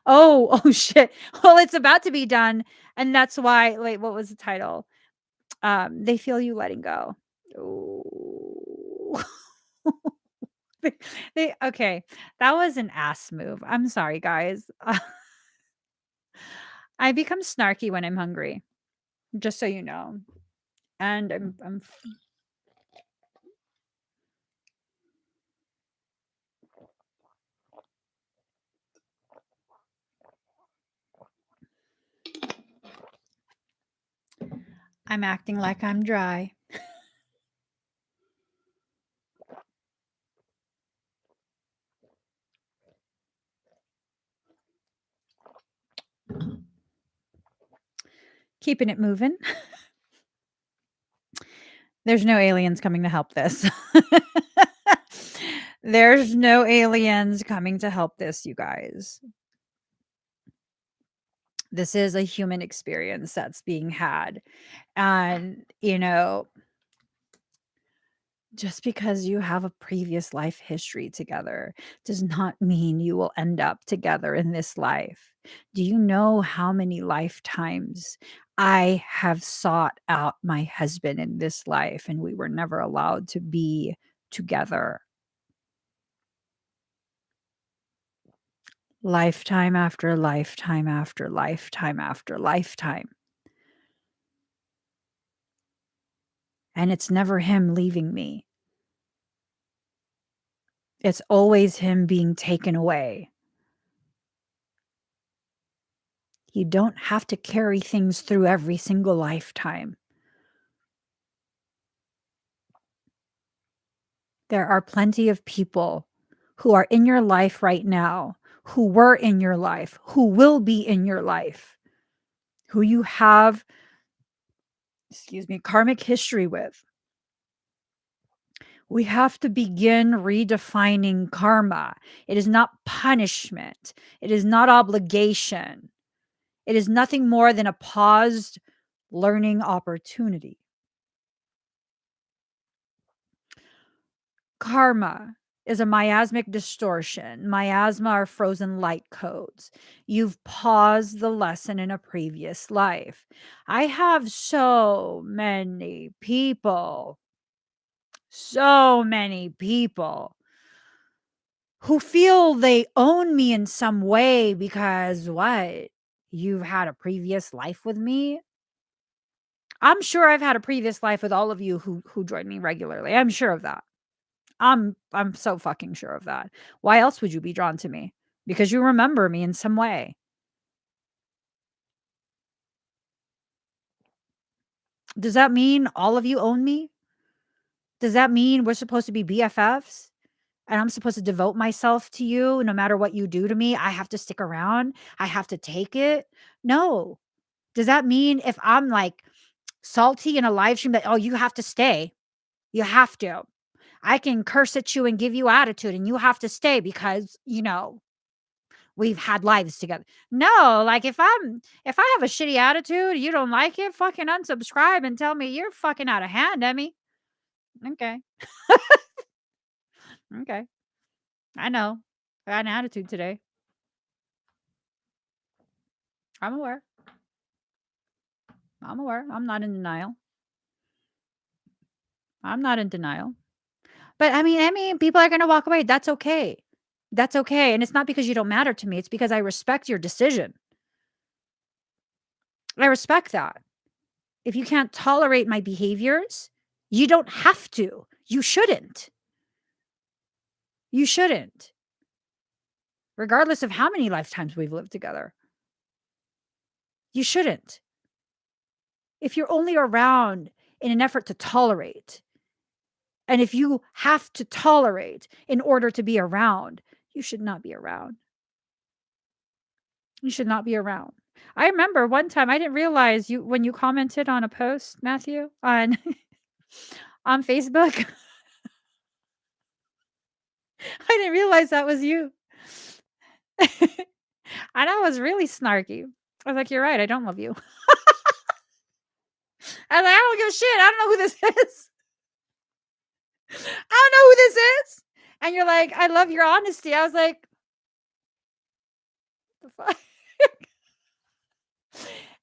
[SPEAKER 1] Oh shit. Well, it's about to be done. And that's why, wait, what was the title? They feel you letting go. Oh. They okay, that was an ass move. I'm sorry, guys. I become snarky when I'm hungry, just so you know. And I'm acting like I'm dry. Keeping it moving. There's no aliens coming to help this. There's no aliens coming to help this, you guys. This is a human experience that's being had. And, just because you have a previous life history together does not mean you will end up together in this life. Do you know how many lifetimes I have sought out my husband in this life and we were never allowed to be together? Lifetime after lifetime after lifetime after lifetime. And it's never him leaving me. It's always him being taken away. You don't have to carry things through every single lifetime. There are plenty of people who are in your life right now, who were in your life, who will be in your life, who you have, karmic history with. We have to begin redefining karma. It is not punishment. It is not obligation. It is nothing more than a paused learning opportunity. Karma is a miasmic distortion. Miasma are frozen light codes. You've paused the lesson in a previous life. I have so many people who feel they own me in some way because what? You've had a previous life with me? I'm sure I've had a previous life with all of you who join me regularly. I'm sure of that. I'm so fucking sure of that. Why else would you be drawn to me? Because you remember me in some way. Does that mean all of you own me? Does that mean we're supposed to be BFFs? And I'm supposed to devote myself to you no matter what you do to me? I have to stick around? I have to take it? No. Does that mean if I'm like salty in a live stream that, oh, you have to stay? You have to. I can curse at you and give you attitude and you have to stay because, we've had lives together. No, like if I have a shitty attitude, you don't like it, fucking unsubscribe and tell me you're fucking out of hand, Emmie. Okay. Okay. I know. I got an attitude today. I'm aware. I'm aware. I'm not in denial. I'm not in denial. But I mean, people are gonna walk away. That's okay. That's okay. And it's not because you don't matter to me. It's because I respect your decision. I respect that. If you can't tolerate my behaviors, you don't have to. You shouldn't. You shouldn't. Regardless of how many lifetimes we've lived together. You shouldn't. If you're only around in an effort to tolerate, and if you have to tolerate in order to be around, you should not be around. You should not be around. I remember one time I didn't realize you when you commented on a post, Matthew, on on Facebook. I didn't realize that was you. And I was really snarky. I was like, "You're right, I don't love you." I was like, "I don't give a shit. I don't know who this is. I don't know who this is." And you're like, "I love your honesty." I was like, "The fuck?"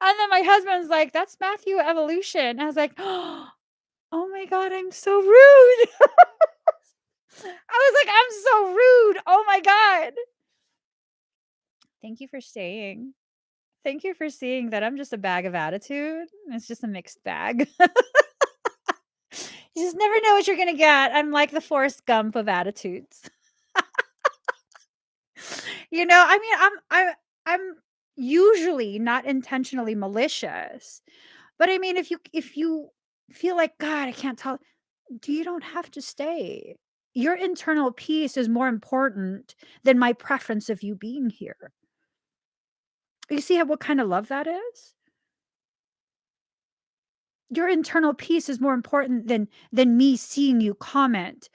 [SPEAKER 1] And then my husband's like, "That's Matthew Evolution." I was like, "Oh my god, I'm so rude." I was like, "I'm so rude. Oh my god." Thank you for staying. Thank you for seeing that I'm just a bag of attitude. It's just a mixed bag. You just never know what you're gonna get. I'm like the Forrest Gump of attitudes. I mean, I'm usually not intentionally malicious, but I mean, if you feel like, "God, I can't tell," you don't have to stay. Your internal peace is more important than my preference of you being here. You see how what kind of love that is? Your internal peace is more important than me seeing you comment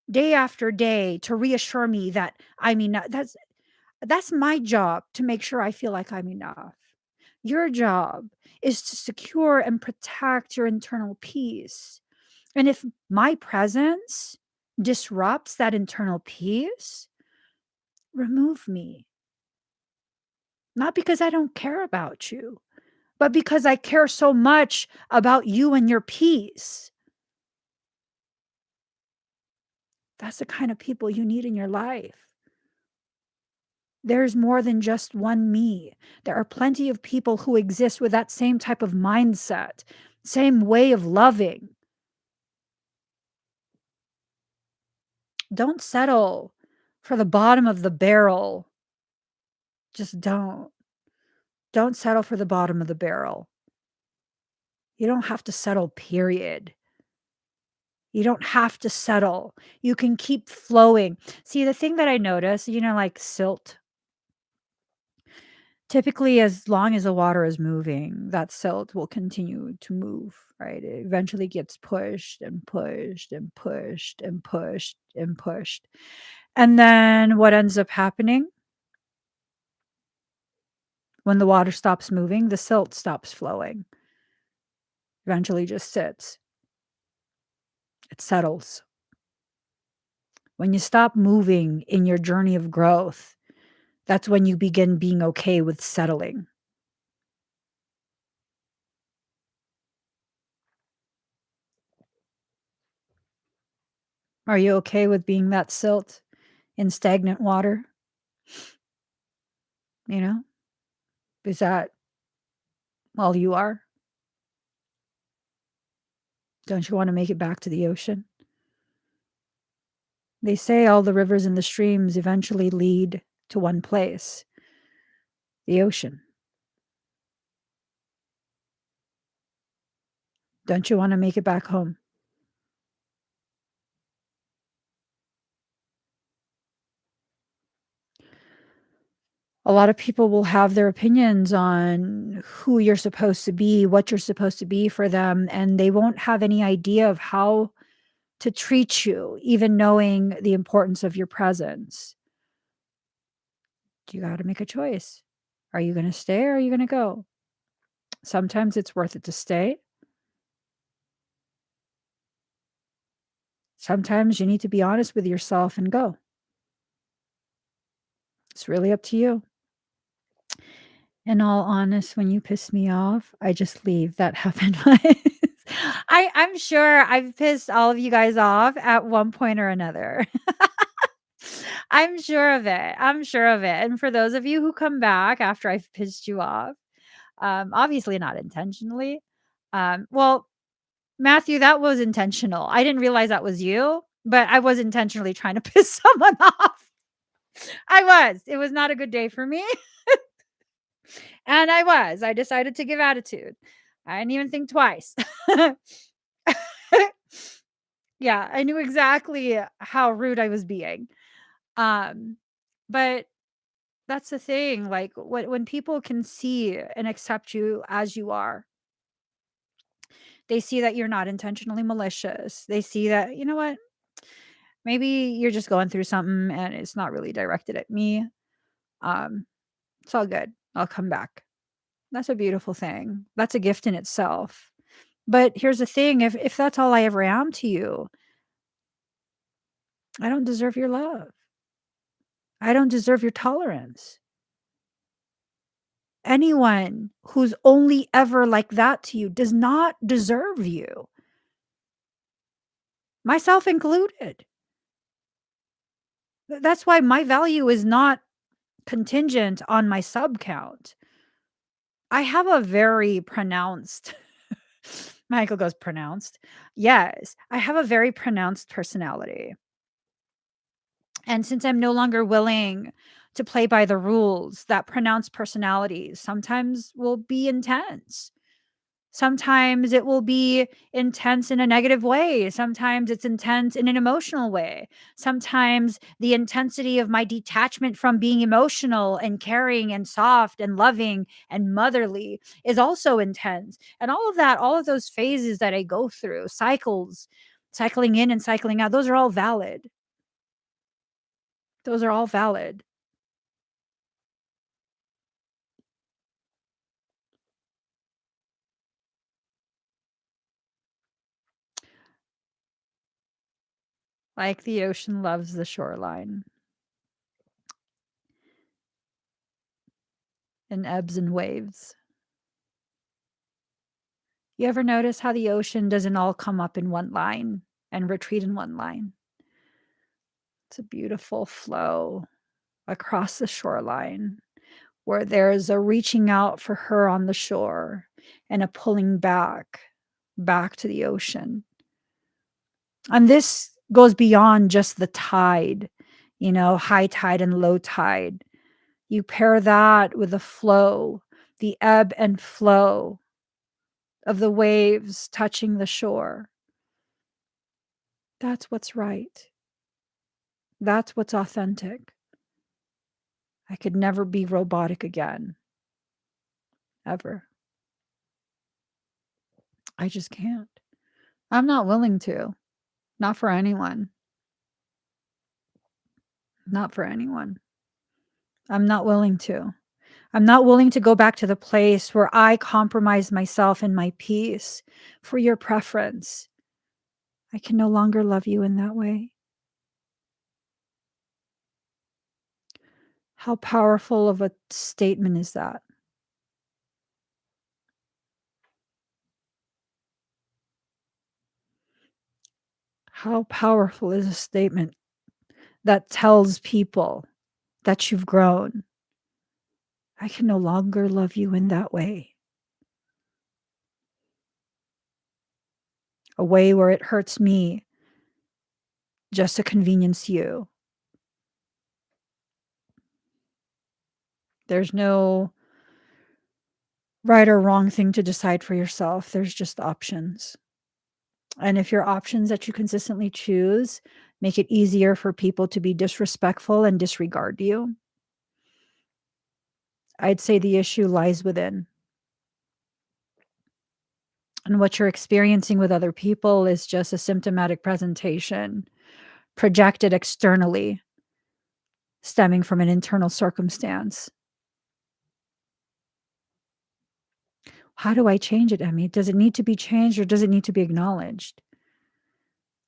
[SPEAKER 1] day after day to reassure me that I'm enough. That's my job to make sure I feel like I'm enough. Your job is to secure and protect your internal peace. And if my presence disrupts that internal peace, remove me. Not because I don't care about you, but because I care so much about you and your peace. That's the kind of people you need in your life. There's more than just one me. There are plenty of people who exist with that same type of mindset, same way of loving. Don't settle for the bottom of the barrel. Just don't. Don't settle for the bottom of the barrel. You don't have to settle, period. You don't have to settle. You can keep flowing. See, the thing that I notice, like silt, typically, as long as the water is moving, that silt will continue to move, right? It eventually gets pushed and pushed and pushed and pushed and pushed. And then what ends up happening when the water stops moving, the silt stops flowing, eventually just sits, it settles. When you stop moving in your journey of growth, that's when you begin being okay with settling. Are you okay with being that silt in stagnant water? You know, is that all you are? Don't you want to make it back to the ocean? They say all the rivers and the streams eventually lead to one place, the ocean. Don't you want to make it back home? A lot of people will have their opinions on who you're supposed to be, what you're supposed to be for them, and they won't have any idea of how to treat you, even knowing the importance of your presence. You got to make a choice. Are you going to stay or are you going to go? Sometimes it's worth it to stay. Sometimes you need to be honest with yourself and go. It's really up to you. In all honest, when you piss me off, I just leave. That happened once. I'm sure I've pissed all of you guys off at one point or another. I'm sure of it. I'm sure of it. And for those of you who come back after I've pissed you off, obviously not intentionally. Well, Matthew, that was intentional. I didn't realize that was you, but I was intentionally trying to piss someone off. I was. It was not a good day for me. And I was. I decided to give attitude. I didn't even think twice. Yeah, I knew exactly how rude I was being. Um, but that's the thing, like, when people can see and accept you as you are, they see that you're not intentionally malicious. They see that, you know what? Maybe you're just going through something and it's not really directed at me. Um, it's all good. I'll come back. That's a beautiful thing. That's a gift in itself. But here's the thing, if that's all I ever am to you, I don't deserve your love. I don't deserve your tolerance. Anyone who's only ever like that to you does not deserve you, myself included. That's why my value is not contingent on my sub count. I have a very pronounced Michael goes, "Pronounced?" Yes, I have a very pronounced personality, and since I'm no longer willing to play by the rules, that pronounced personality sometimes will be intense. Sometimes it will be intense in a negative way. Sometimes it's intense in an emotional way. Sometimes the intensity of my detachment from being emotional and caring and soft and loving and motherly is also intense. And all of that, all of those phases that I go through, cycles, cycling in and cycling out, those are all valid. Those are all valid. Like the ocean loves the shoreline and ebbs and waves. You ever notice how the ocean doesn't all come up in one line and retreat in one line? It's a beautiful flow across the shoreline where there's a reaching out for her on the shore and a pulling back to the ocean. And this goes beyond just the tide, high tide and low tide. You pair that with the flow, the ebb and flow of the waves touching the shore. That's what's right. That's what's authentic. I could never be robotic again, ever. I just can't. I'm not willing to. Not for anyone. Not for anyone. I'm not willing to. I'm not willing to go back to the place where I compromise myself and my peace for your preference. I can no longer love you in that way. How powerful of a statement is that? How powerful is a statement that tells people that you've grown? I can no longer love you in that way. A way where it hurts me just to convenience you. There's no right or wrong thing to decide for yourself. There's just options. And if your options that you consistently choose make it easier for people to be disrespectful and disregard you, I'd say the issue lies within. And what you're experiencing with other people is just a symptomatic presentation projected externally, stemming from an internal circumstance. How do I change it, Emmy? Does it need to be changed or does it need to be acknowledged?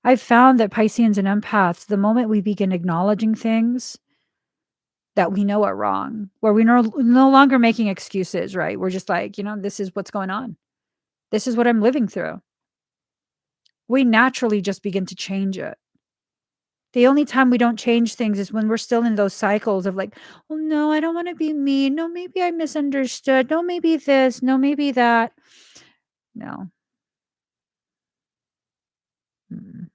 [SPEAKER 1] I've found that Pisceans and empaths, the moment we begin acknowledging things that we know are wrong, where we're no longer making excuses, right? We're just like, this is what's going on. This is what I'm living through. We naturally just begin to change it. The only time we don't change things is when we're still in those cycles of like, well, no, I don't want to be mean. No, maybe I misunderstood. No, maybe this. No, maybe that. No. Mm-mm.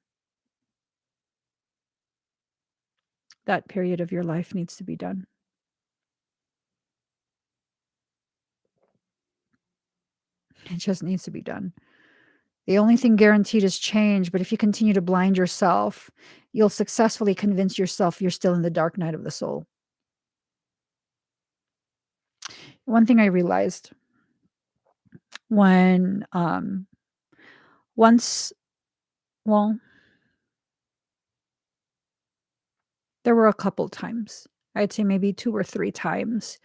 [SPEAKER 1] That period of your life needs to be done. It just needs to be done. The only thing guaranteed is change, but if you continue to blind yourself, you'll successfully convince yourself you're still in the dark night of the soul. One thing I realized when, once well, there were a couple times, I'd say maybe 2 or 3 times,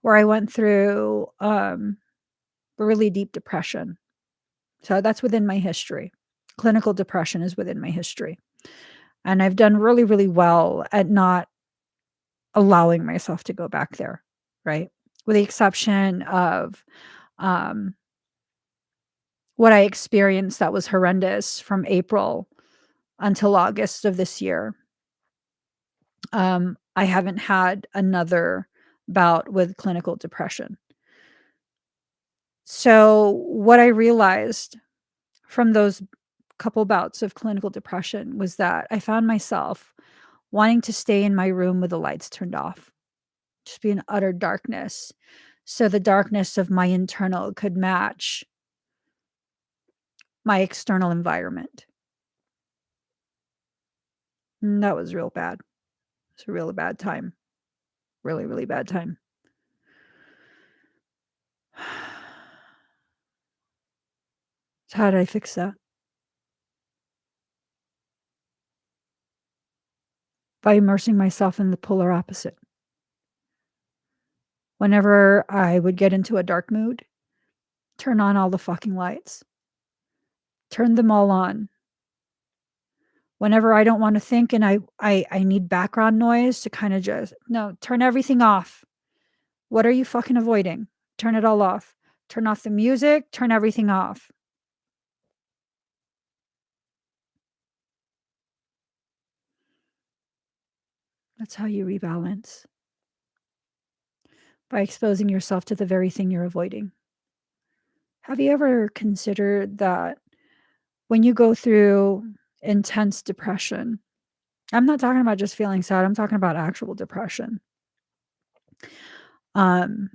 [SPEAKER 1] where I went through, a really deep depression. So that's within my history. Clinical depression is within my history, and I've done really, really well at not allowing myself to go back there, right? With the exception of, um, what I experienced that was horrendous from April until August of this year. I haven't had another bout with clinical depression. So, what I realized from those couple bouts of clinical depression was that I found myself wanting to stay in my room with the lights turned off, just be in utter darkness. So the darkness of my internal could match my external environment. And that was real bad. It's a really bad time. Really, really bad time. So how did I fix that? By immersing myself in the polar opposite. Whenever I would get into a dark mood, turn on all the fucking lights. Turn them all on. Whenever I don't wanna think and I need background noise to kinda just no, turn everything off. What are you fucking avoiding? Turn it all off. Turn off the music, turn everything off. That's how you rebalance, by exposing yourself to the very thing you're avoiding. Have you ever considered that when you go through intense depression, I'm not talking about just feeling sad, I'm talking about actual depression. Um,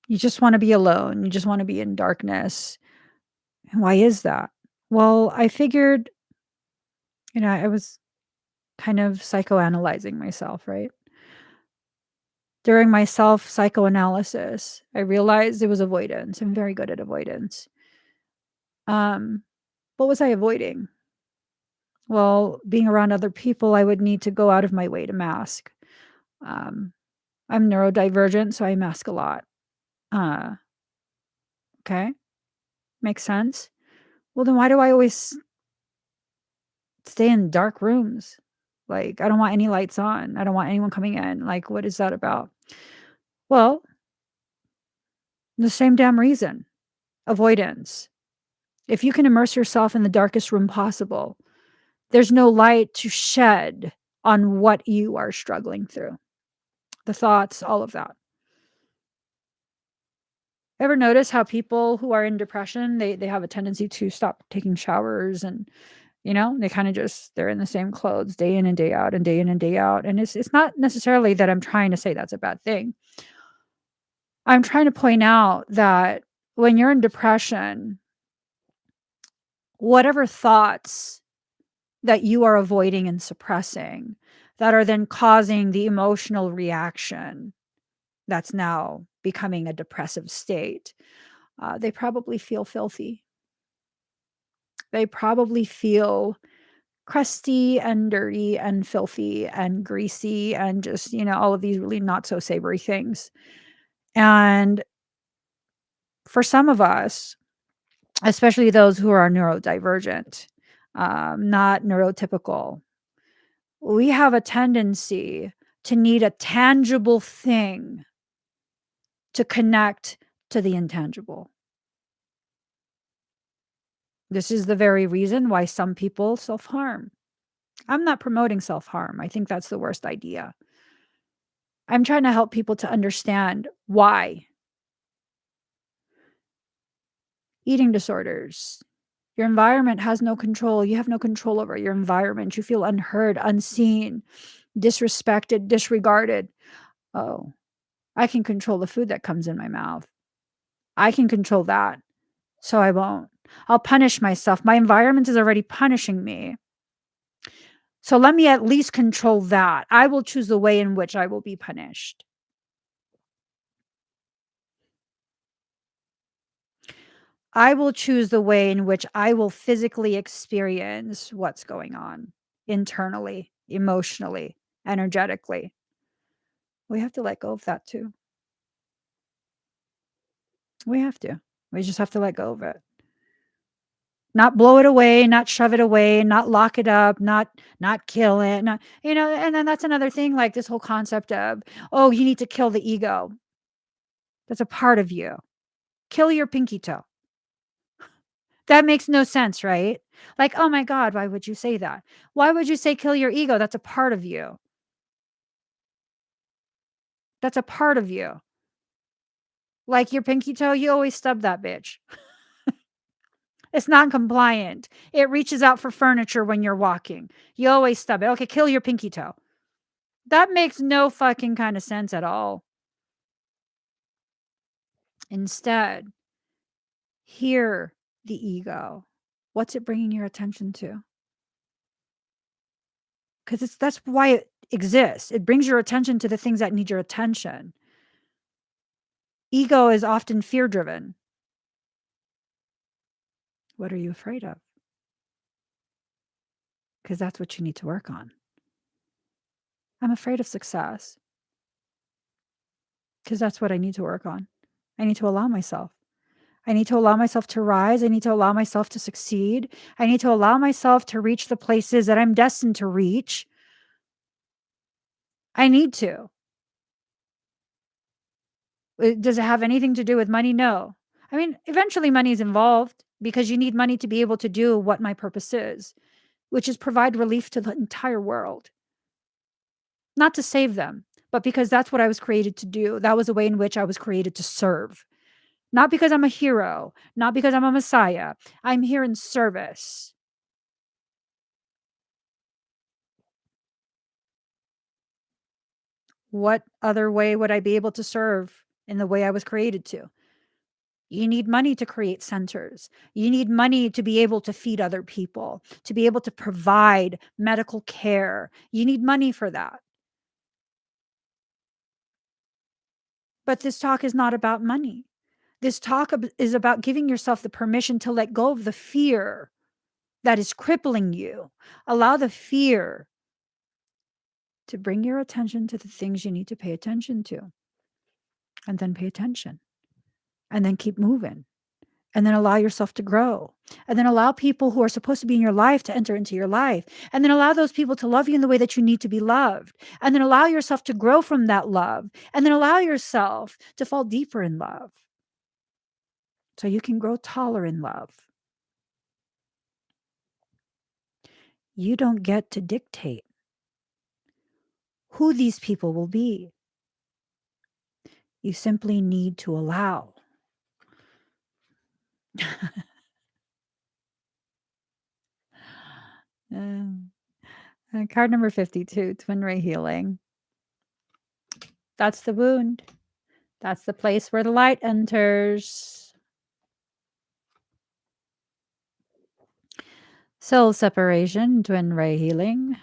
[SPEAKER 1] you just wanna be alone, you just wanna be in darkness. And why is that? Well, I figured, I was kind of psychoanalyzing myself, right? During my self psychoanalysis, I realized it was avoidance. I'm very good at avoidance. Um, what was I avoiding? Well, being around other people, I would need to go out of my way to mask. Um, I'm neurodivergent, so I mask a lot. Uh, okay, makes sense. Well, then why do I always stay in dark rooms? Like, I don't want any lights on. I don't want anyone coming in. Like, what is that about? Well, the same damn reason, avoidance. If you can immerse yourself in the darkest room possible, there's no light to shed on what you are struggling through, the thoughts, all of that. Ever notice how people who are in depression, they have a tendency to stop taking showers and, they kinda just they're in the same clothes day in and day out and day in and day out, and it's not necessarily that I'm trying to say that's a bad thing. I'm trying to point out that when you're in depression, whatever thoughts that you are avoiding and suppressing that are then causing the emotional reaction that's now becoming a depressive state, they probably feel filthy. They probably feel crusty and dirty and filthy and greasy and just, all of these really not so savory things. And for some of us, especially those who are neurodivergent, not neurotypical, we have a tendency to need a tangible thing to connect to the intangible. This is the very reason why some people self harm. I'm not promoting self harm. I think that's the worst idea. I'm trying to help people to understand why. Eating disorders. Your environment has no control. You have no control over your environment. You feel unheard, unseen, disrespected, disregarded. Oh, I can control the food that comes in my mouth. I can control that. So I won't. I'll punish myself. My environment is already punishing me. So let me at least control that. I will choose the way in which I will be punished. I will choose the way in which I will physically experience what's going on internally, emotionally, energetically. We have to let go of that too. We have to. We just have to let go of it. Not blow it away, not shove it away, not lock it up, not kill it, not, and then that's another thing, like this whole concept of, oh, you need to kill the ego. That's a part of you. Kill your pinky toe. That makes no sense, right? Like, oh my God, why would you say that? Why would you say kill your ego? That's a part of you. That's a part of you. Like your pinky toe, you always stub that bitch. It's non-compliant. It reaches out for furniture when you're walking. You always stub it. Okay, kill your pinky toe. That makes no fucking kind of sense at all. Instead, hear the ego. What's it bringing your attention to? Because that's why it exists. It brings your attention to the things that need your attention. Ego is often fear-driven. What are you afraid of? Because that's what you need to work on. I'm afraid of success. Because that's what I need to work on. I need to allow myself. I need to allow myself to rise. I need to allow myself to succeed. I need to allow myself to reach the places that I'm destined to reach. I need to. Does it have anything to do with money? No. I mean, eventually money is involved because you need money to be able to do what my purpose is, which is provide relief to the entire world. Not to save them, but because that's what I was created to do. That was the way in which I was created to serve. Not because I'm a hero, not because I'm a messiah. I'm here in service. What other way would I be able to serve in the way I was created to? You need money to create centers. You need money to be able to feed other people, to be able to provide medical care. You need money for that. But this talk is not about money. This talk is about giving yourself the permission to let go of the fear that is crippling you. Allow the fear to bring your attention to the things you need to pay attention to. And then pay attention. And then keep moving. And then allow yourself to grow. And then allow people who are supposed to be in your life to enter into your life. And then allow those people to love you in the way that you need to be loved. And then allow yourself to grow from that love. And then allow yourself to fall deeper in love. So you can grow taller in love. You don't get to dictate who these people will be. You simply need to allow. Card number 52, Twin Ray Healing. That's the wound. That's the place where the light enters. Soul separation, Twin Ray Healing.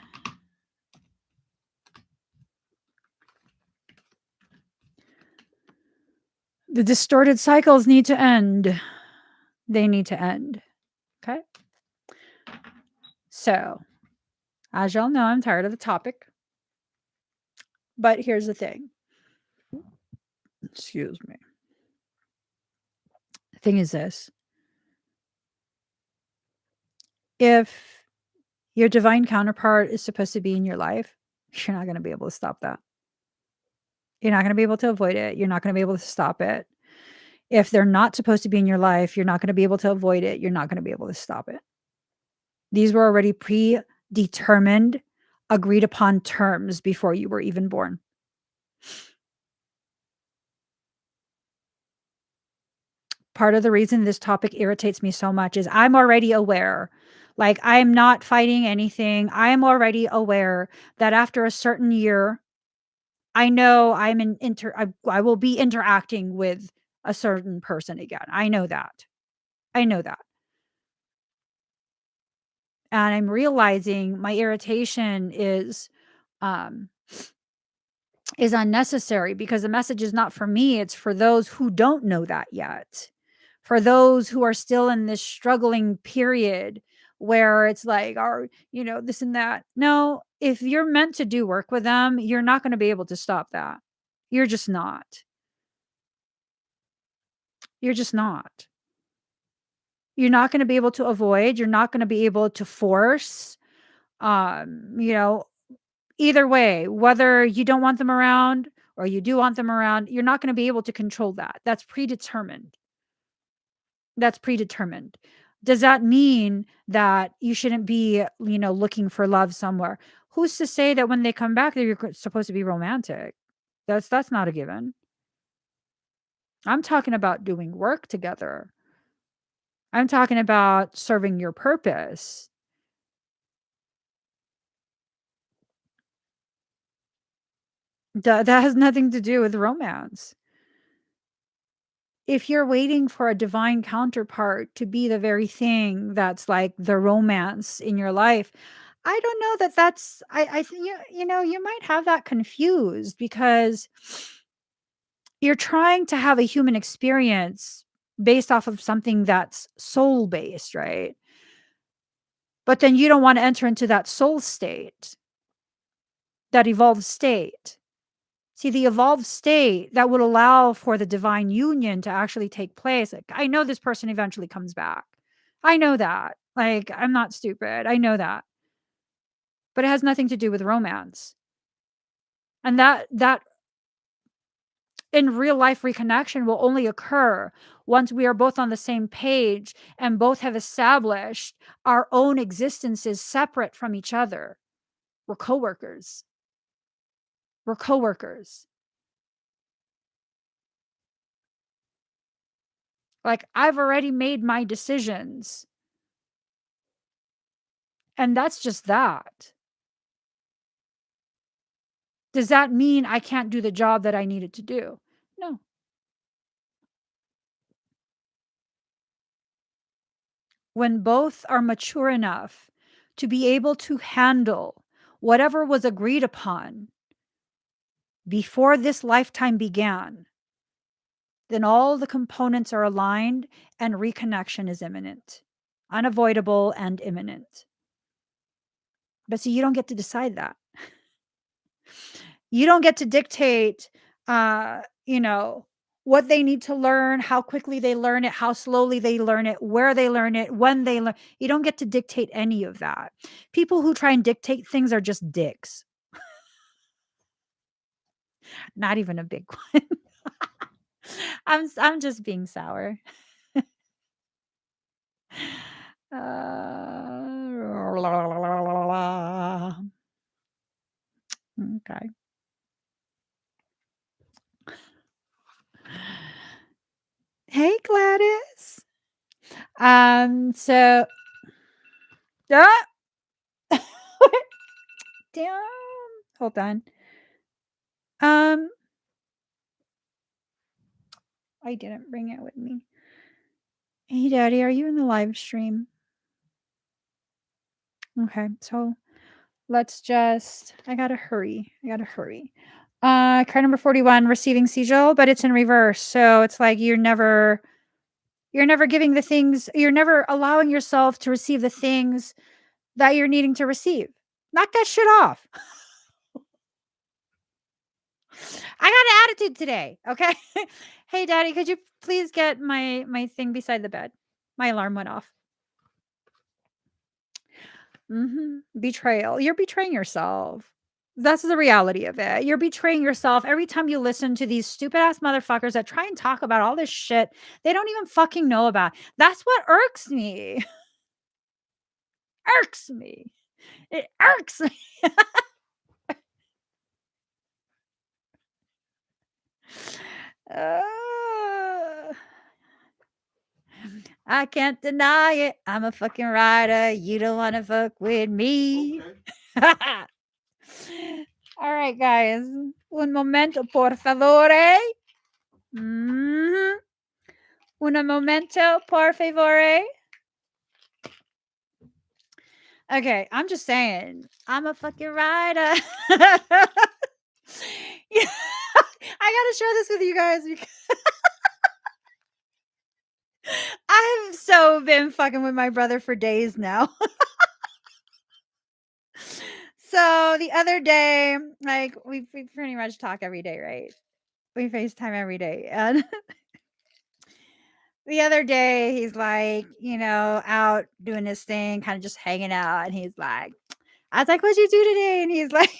[SPEAKER 1] The distorted cycles need to end. They need to end. Okay? So, as y'all know, I'm tired of the topic. But here's the thing. Excuse me. The thing is this. If your divine counterpart is supposed to be in your life, you're not going to be able to stop that. You're not going to be able to avoid it. You're not going to be able to stop it. If they're not supposed to be in your life, you're not going to be able to avoid it. You're not going to be able to stop it. These were already predetermined, agreed upon terms before you were even born. Part of the reason this topic irritates me so much is I'm already aware. Like, I'm not fighting anything. I am already aware that after a certain year, I know I will be interacting with a certain person again. I know that. I know that. And I'm realizing my irritation is unnecessary because the message is not for me. It's for those who don't know that yet. For those who are still in this struggling period where it's like, or, this and that. No, if you're meant to do work with them, you're not going to be able to stop that. You're just not. You're just not. You're not going to be able to avoid. You're not going to be able to force. Either way, whether you don't want them around or you do want them around, you're not going to be able to control that. That's predetermined. That's predetermined. Does that mean that you shouldn't be, looking for love somewhere? Who's to say that when they come back, they're supposed to be romantic? That's not a given. I'm talking about doing work together. I'm talking about serving your purpose. That has nothing to do with romance. If you're waiting for a divine counterpart to be the very thing that's like the romance in your life, I don't know that that's I think you know, you might have that confused because you're trying to have a human experience based off of something that's soul based, right? But then you don't want to enter into that soul state, that evolved state. See, the evolved state that would allow for the divine union to actually take place. Like, I know this person eventually comes back. I know that. Like, I'm not stupid. I know that. But it has nothing to do with romance. And that in real life reconnection will only occur once we are both on the same page and both have established our own existences separate from each other. We're coworkers. We're coworkers. Like, I've already made my decisions, and that's just that. Does that mean I can't do the job that I needed to do? No. When both are mature enough to be able to handle whatever was agreed upon before this lifetime began, then all the components are aligned and reconnection is imminent, unavoidable and imminent. But see, you don't get to decide that. You don't get to dictate, you know, what they need to learn, how quickly they learn it, how slowly they learn it, where they learn it, when they learn. You don't get to dictate any of that. People who try and dictate things are just dicks. Not even a big one. I'm just being sour. Okay. Hey, Gladys. So ah! Damn. Hold on. Um, I didn't bring it with me. Hey, Daddy, are you in the live stream? Okay, so let's just. I gotta hurry. I gotta hurry. Card number 41, receiving sigil, but it's in reverse. So it's like you're never giving the things, you're never allowing yourself to receive the things that you're needing to receive. Knock that shit off. I got an attitude today. Okay. Hey, Daddy, could you please get my thing beside the bed? My alarm went off. Betrayal. You're betraying yourself. That's the reality of it. You're betraying yourself every time you listen to these stupid ass motherfuckers that try and talk about all this shit they don't even fucking know about. That's what irks me. Irks me. It irks me. Uh, I can't deny it. I'm a fucking rider. You don't want to fuck with me. Okay. All right, guys. Un momento, por favore. Un momento, por favore. Okay, I'm just saying. I'm a fucking rider. Yeah, I gotta share this with you guys because I've so been fucking with my brother for days now. So the other day, like we pretty much talk every day, right? We FaceTime every day. And the other day he's like, out doing his thing, kind of just hanging out. And he's like, I was like, what'd you do today? And he's like,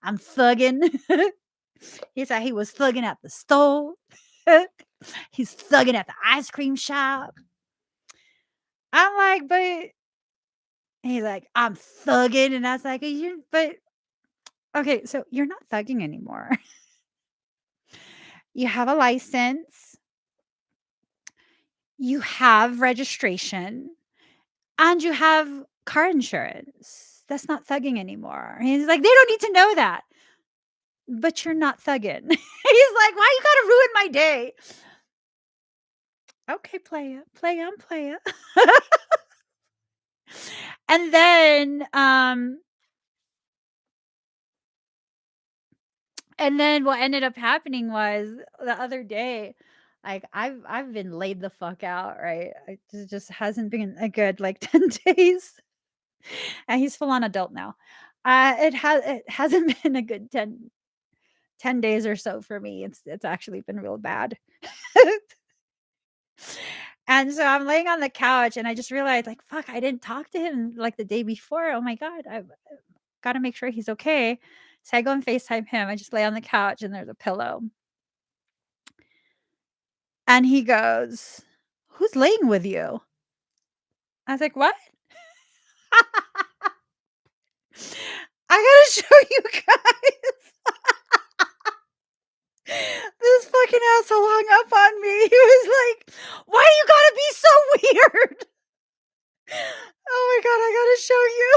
[SPEAKER 1] I'm thugging. He said he was thugging at the store. He's thugging at the ice cream shop. I'm like, but he's like, I'm thugging. And I was like, but okay, so you're not thugging anymore. You have a license, you have registration, and you have car insurance. That's not thugging anymore. And he's like, "They don't need to know that." But you're not thugging. He's like, "Why you gotta ruin my day?" Okay, playa, playa, I'm playa. And then, what ended up happening was the other day, like I've been laid the fuck out, right? It just hasn't been a good like 10 days. And he's full on adult now. It hasn't been a good 10 days or so for me. It's actually been real bad. And so I'm laying on the couch and I just realized like fuck, I didn't talk to him like the day before. Oh my god, I've got to make sure he's okay. So I go and FaceTime him. I just lay on the couch and there's a pillow. And he goes, "Who's laying with you?" I was like, "What?" I gotta show you guys. This fucking asshole hung up on me. He was like, "Why you gotta be so weird?" Oh my god, I gotta show you.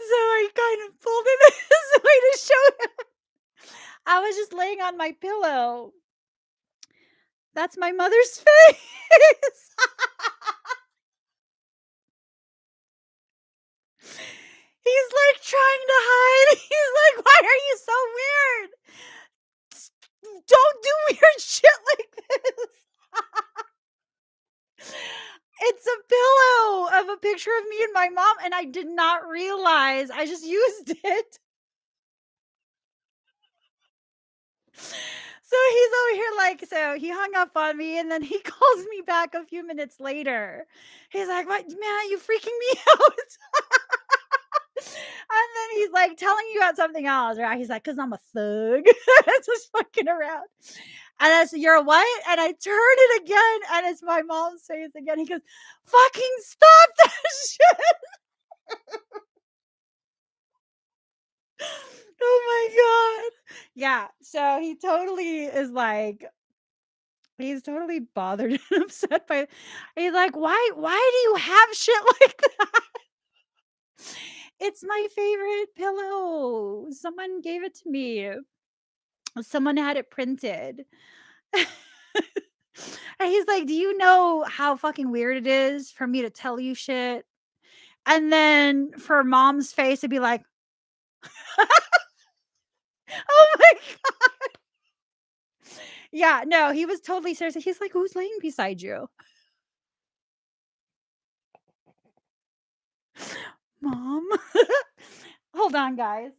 [SPEAKER 1] So I kind of pulled it this way to show him. I was just laying on my pillow. That's my mother's face. He's like trying to hide. He's like, "Why are you so weird? Don't do weird shit like this." It's a pillow of a picture of me and my mom, and I did not realize. I just used it. So he's over here like, so he hung up on me and then he calls me back a few minutes later. He's like, "What, man, you freaking me out." And then he's like telling you about something else, right? He's like, "Cause I'm a thug." Just fucking around. And I said, "You're a what?" And I turn it again and it's my mom's face again. He goes, "Fucking stop that shit." Oh my god. Yeah. So he totally is like, he's totally bothered and upset by, he's like, "Why do you have shit like that?" It's my favorite pillow. Someone gave it to me. Someone had it printed. And he's like, "Do you know how fucking weird it is for me to tell you shit?" And then for mom's face to be like, "Oh my god." Yeah, no, he was totally serious. He's like, "Who's laying beside you?" Mom. Hold on, guys.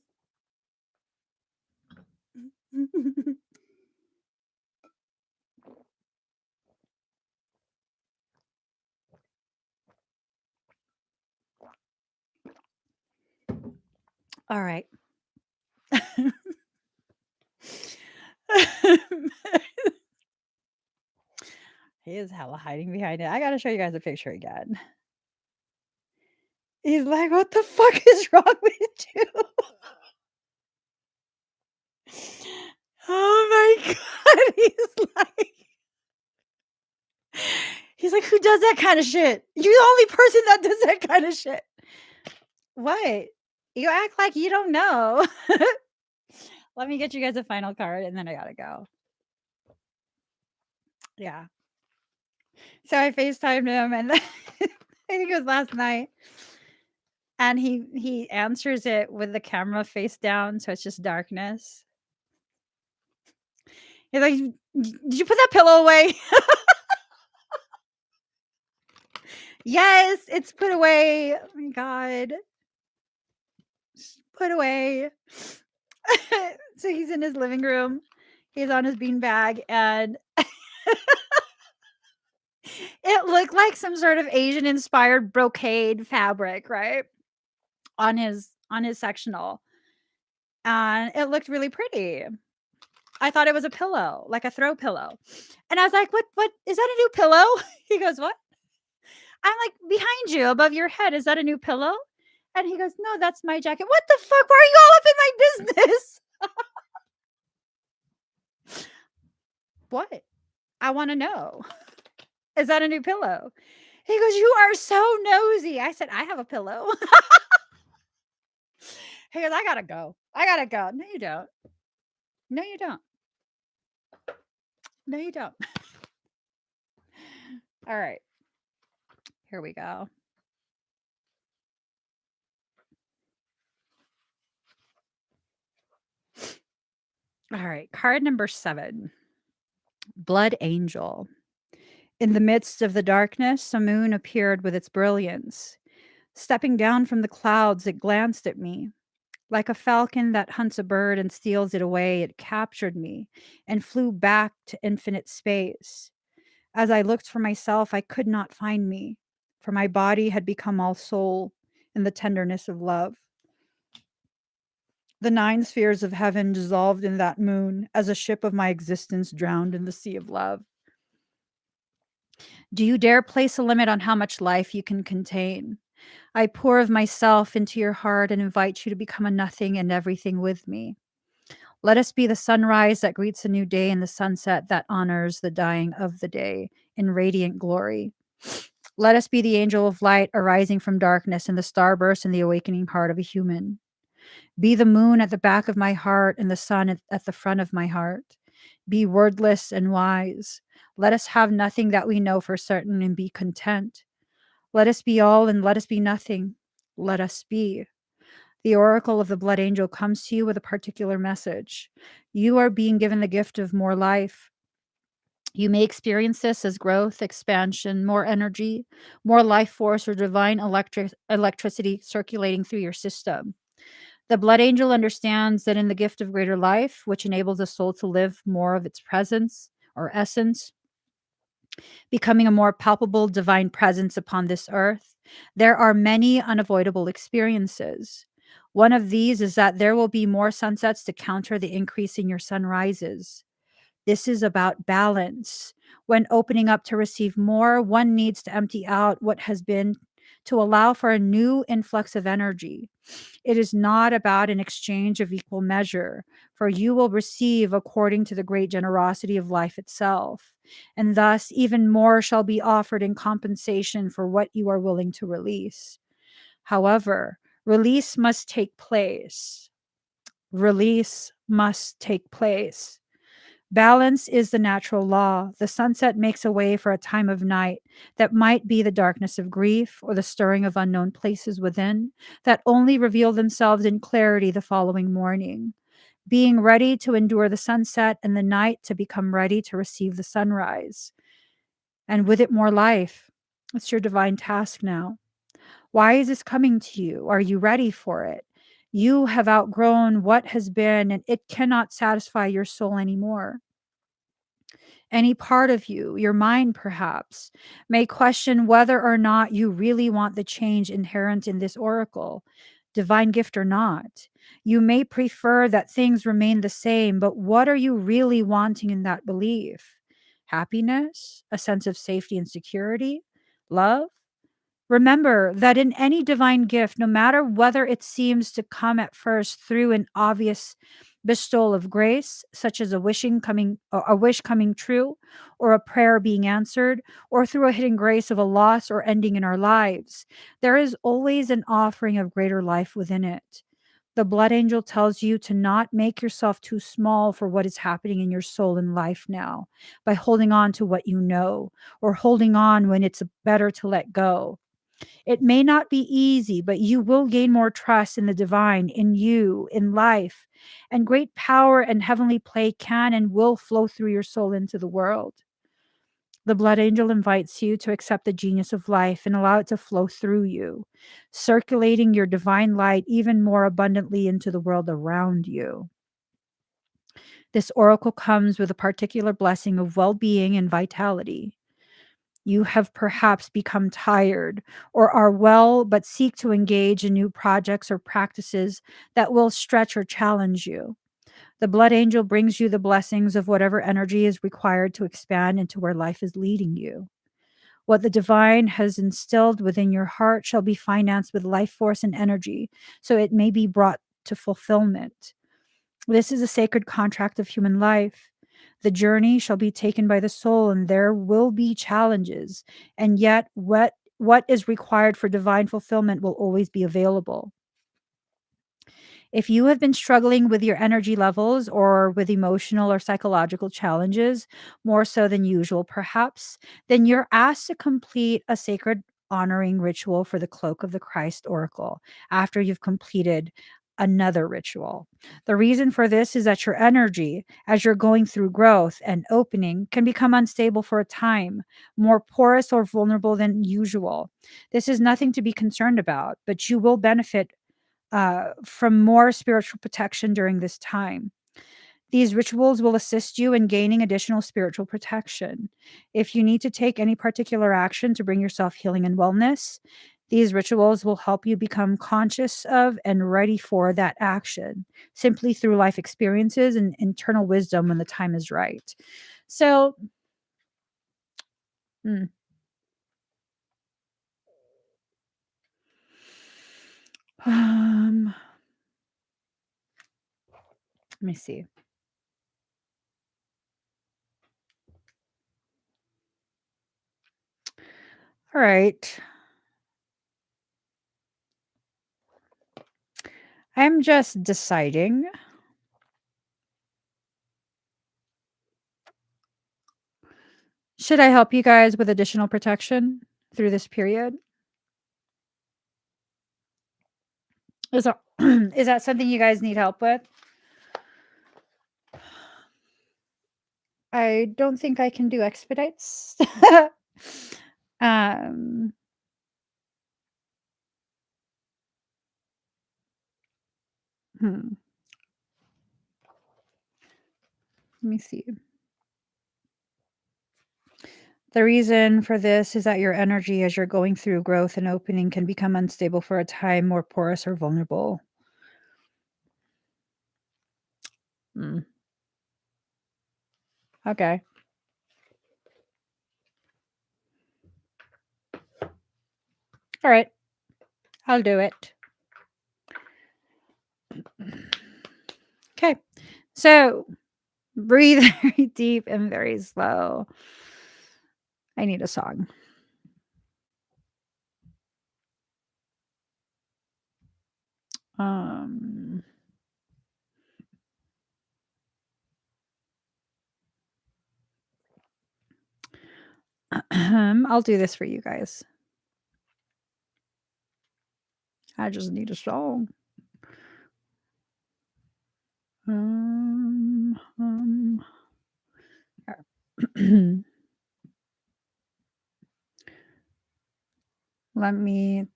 [SPEAKER 1] All right. He is hella hiding behind it. I gotta show you guys a picture again. He's like, "What the fuck is wrong with you?" Oh my god. He's like, "Who does that kind of shit? You're the only person that does that kind of shit." What? You act like you don't know. Let me get you guys a final card and then I gotta go. Yeah. So I FaceTimed him and then I think it was last night. And he answers it with the camera face down, so it's just darkness. He's like, "Did you put that pillow away?" Yes, it's put away. Oh my god. Put away. So he's in his living room. He's on his beanbag and it looked like some sort of Asian inspired brocade fabric, right? On his sectional. And it looked really pretty. I thought it was a pillow, like a throw pillow. And I was like, "What is that a new pillow?" He goes, "What?" I'm like, "Behind you, above your head, is that a new pillow?" And he goes, "No, that's my jacket." What the fuck? Why are you all up in my business? What? I wanna know. Is that a new pillow? He goes, "You are so nosy." I said, "I have a pillow." He goes, "I gotta go. I gotta go." No, you don't. No, you don't. No, you don't. All right, here we go. All right, card number 7, Blood Angel. In the midst of the darkness, a moon appeared with its brilliance. Stepping down from the clouds, it glanced at me. Like a falcon that hunts a bird and steals it away, it captured me and flew back to infinite space. As I looked for myself, I could not find me, for my body had become all soul in the tenderness of love. The 9 spheres of heaven dissolved in that moon as a ship of my existence drowned in the sea of love. Do you dare place a limit on how much life you can contain? I pour of myself into your heart and invite you to become a nothing and everything with me. Let us be the sunrise that greets a new day and the sunset that honors the dying of the day in radiant glory. Let us be the angel of light arising from darkness and the starburst in the awakening heart of a human. Be the moon at the back of my heart and the sun at the front of my heart. Be wordless and wise. Let us have nothing that we know for certain and be content. Let us be all and let us be nothing. Let us be. The oracle of the blood angel comes to you with a particular message. You are being given the gift of more life. You may experience this as growth, expansion, more energy, more life force, or divine electricity circulating through your system. The blood angel understands that in the gift of greater life, which enables a soul to live more of its presence or essence, becoming a more palpable divine presence upon this earth, there are many unavoidable experiences. One of these is that there will be more sunsets to counter the increase in your sunrises. This is about balance. When opening up to receive more, one needs to empty out what has been to allow for a new influx of energy. It is not about an exchange of equal measure, for you will receive according to the great generosity of life itself. And thus, even more shall be offered in compensation for what you are willing to release. However, release must take place. Release must take place. Balance is the natural law. The sunset makes a way for a time of night that might be the darkness of grief or the stirring of unknown places within that only reveal themselves in clarity the following morning. Being ready to endure the sunset and the night to become ready to receive the sunrise. And with it, more life. It's your divine task now. Why is this coming to you? Are you ready for it? You have outgrown what has been, and it cannot satisfy your soul anymore. Any part of you, your mind perhaps, may question whether or not you really want the change inherent in this oracle, divine gift or not. You may prefer that things remain the same, but what are you really wanting in that belief? Happiness? A sense of safety and security? Love? Remember that in any divine gift, no matter whether it seems to come at first through an obvious bestowal of grace, such as a wish coming true, or a prayer being answered, or through a hidden grace of a loss or ending in our lives, there is always an offering of greater life within it. The blood angel tells you to not make yourself too small for what is happening in your soul and life now by holding on to what you know, or holding on when it's better to let go. It may not be easy, but you will gain more trust in the divine, in you, in life, and great power and heavenly play can and will flow through your soul into the world. The blood angel invites you to accept the genius of life and allow it to flow through you, circulating your divine light even more abundantly into the world around you. This oracle comes with a particular blessing of well being and vitality. You have perhaps become tired or are well, but seek to engage in new projects or practices that will stretch or challenge you. The blood angel brings you the blessings of whatever energy is required to expand into where life is leading you. What the divine has instilled within your heart shall be financed with life force and energy, so it may be brought to fulfillment. This is a sacred contract of human life. The journey shall be taken by the soul, and there will be challenges. And yet, what is required for divine fulfillment will always be available. If you have been struggling with your energy levels or with emotional or psychological challenges, more so than usual, perhaps, then you're asked to complete a sacred honoring ritual for the Cloak of the Christ Oracle after you've completed another ritual. The reason for this is that your energy, as you're going through growth and opening, can become unstable for a time, more porous or vulnerable than usual. This is nothing to be concerned about, but you will benefit from more spiritual protection during this time. These rituals will assist you in gaining additional spiritual protection. If you need to take any particular action to bring yourself healing and wellness, these rituals will help you become conscious of and ready for that action simply through life experiences and internal wisdom when the time is right. So, mm, um, let me see. All right. I'm just deciding. Should I help you guys with additional protection through this period? Is that is that something you guys need help with? I don't think I can do expedites. um, hmm, let me see. The reason for this is that your energy as you're going through growth and opening can become unstable for a time, more porous or vulnerable. Mm, okay. All right. I'll do it. Okay. So breathe very deep and very slow. I need a song. Um, I'll do this for you guys. I just need a song. Um, um, Let me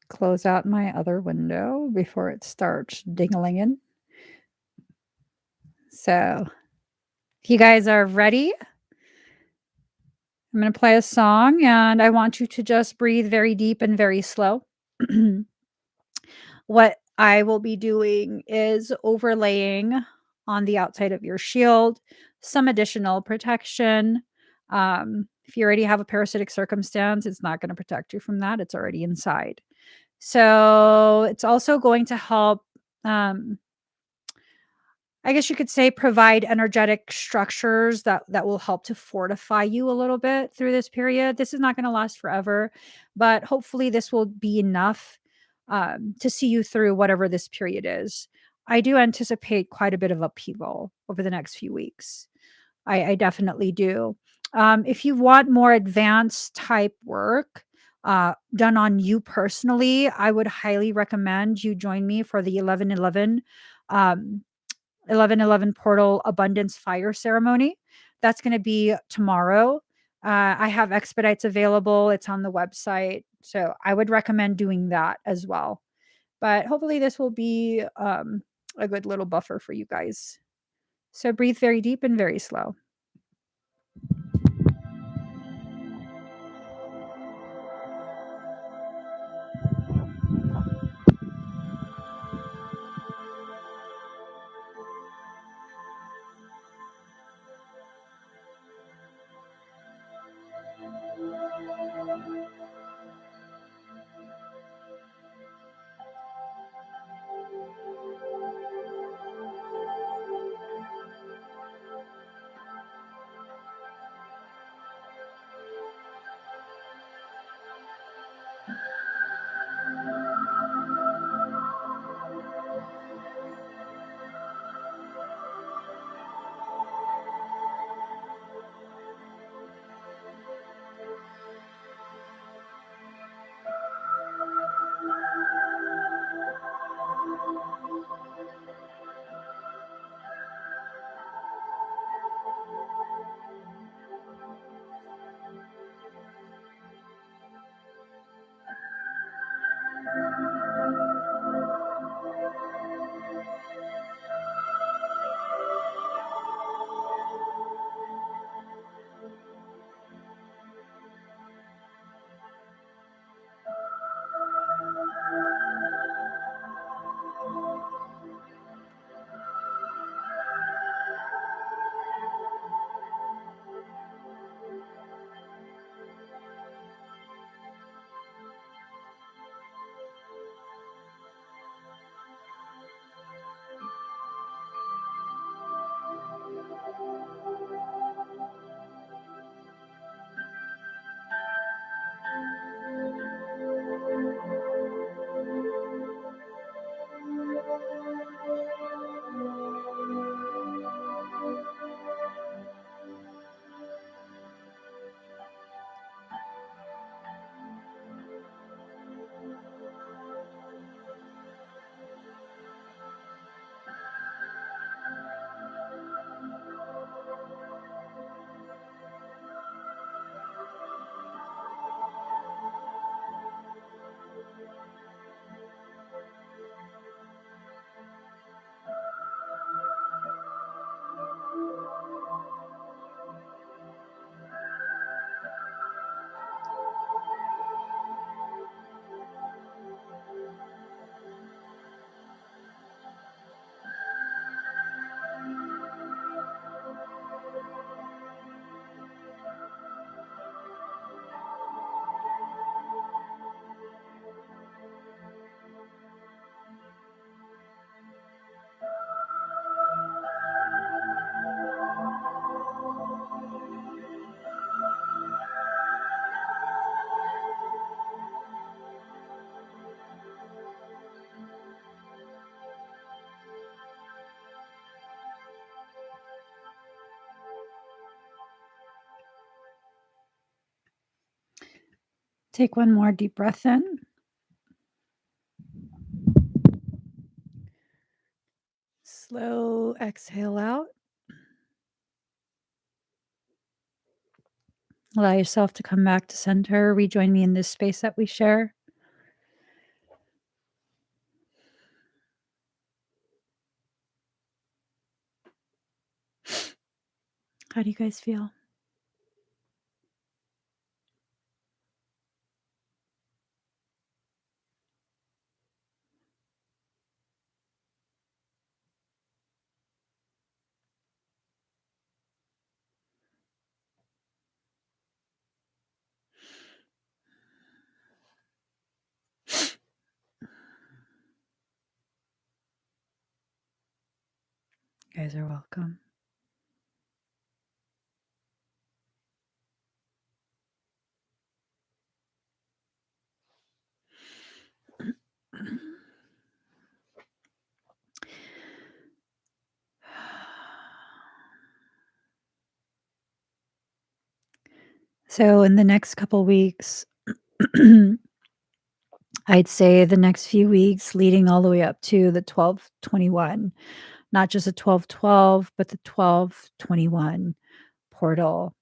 [SPEAKER 1] close out my other window before it starts ding-a-linging. So, if you guys are ready, I'm going to play a song and I want you to just breathe very deep and very slow. What I will be doing is overlaying on the outside of your shield some additional protection. If you already have a parasitic circumstance, it's not going to protect you from that. It's already inside. So it's also going to help, um, I guess you could say, provide energetic structures that will help to fortify you a little bit through this period. This is not going to last forever, but hopefully this will be enough to see you through whatever this period is. I do anticipate quite a bit of upheaval over the next few weeks. I definitely do. If you want more advanced type work done on you personally, I would highly recommend you join me for the um, 1111 portal abundance fire ceremony. That's going to be tomorrow. I have expedites available. It's on the website. So I would recommend doing that as well. But hopefully, this will be a good little buffer for you guys. So breathe very deep and very slow. Take one more deep breath in. Slow exhale out. Allow yourself to come back to center. Rejoin me in this space that we share. How do you guys feel? You guys are welcome. So in the next couple weeks, I'd say the next few weeks leading all the way up to the 12/21, not just the 12/12, but the 12/21 portal.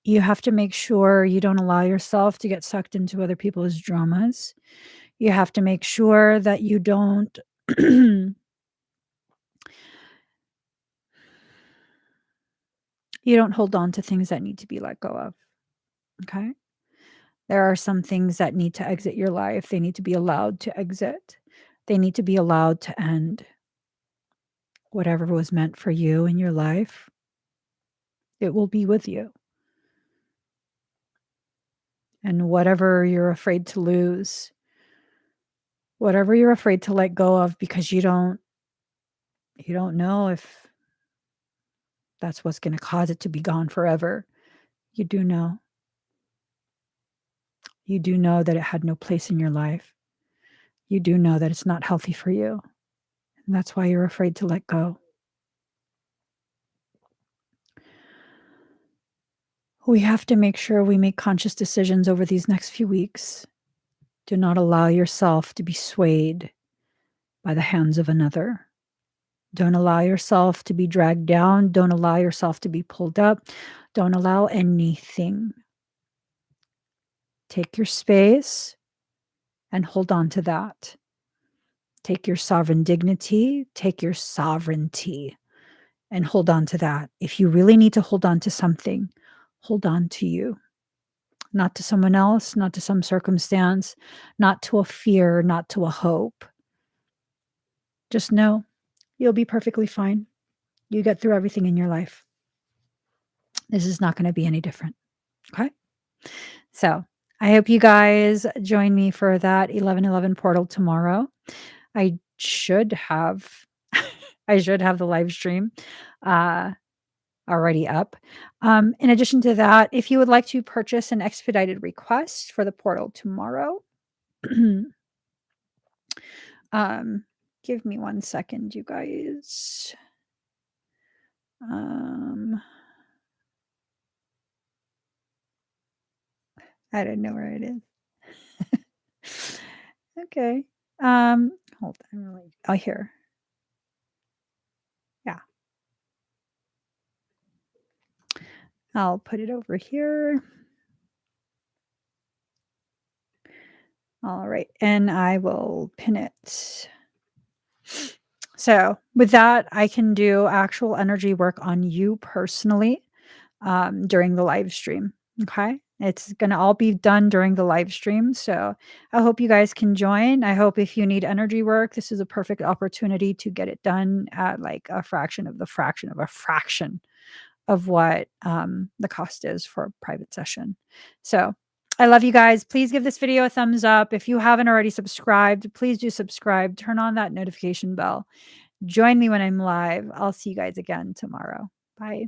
[SPEAKER 1] You have to make sure you don't allow yourself to get sucked into other people's dramas. You have to make sure that you don't you don't hold on to things that need to be let go of, okay? There are some things that need to exit your life. They need to be allowed to exit. They need to be allowed to end. Whatever was meant for you in your life, it will be with you. And whatever you're afraid to lose, whatever you're afraid to let go of because you don't know if that's what's going to cause it to be gone forever. You do know. You do know that it had no place in your life. You do know that it's not healthy for you. And that's why you're afraid to let go. We have to make sure we make conscious decisions over these next few weeks. Do not allow yourself to be swayed by the hands of another. Don't allow yourself to be dragged down. Don't allow yourself to be pulled up. Don't allow anything. Take your space and hold on to that. Take your sovereign dignity, take your sovereignty, and hold on to that. If you really need to hold on to something, hold on to you. Not to someone else, not to some circumstance, not to a fear, not to a hope. Just know you'll be perfectly fine. You get through everything in your life. This is not going to be any different. Okay? So I hope you guys join me for that 11/11 portal tomorrow. I should have the live stream already up. In addition to that, if you would like to purchase an expedited request for the portal tomorrow, give me 1 second, you guys. I don't know where it is. Okay. Hold on. Oh, here. Yeah. I'll put it over here. All right. And I will pin it. So with that, I can do actual energy work on you personally during the live stream. Okay. It's going to all be done during the live stream. So I hope you guys can join. I hope if you need energy work, this is a perfect opportunity to get it done at like a fraction of the fraction of a fraction of what the cost is for a private session. So I love you guys. Please give this video a thumbs up. If you haven't already subscribed, please do subscribe. Turn on that notification bell. Join me when I'm live. I'll see you guys again tomorrow. Bye.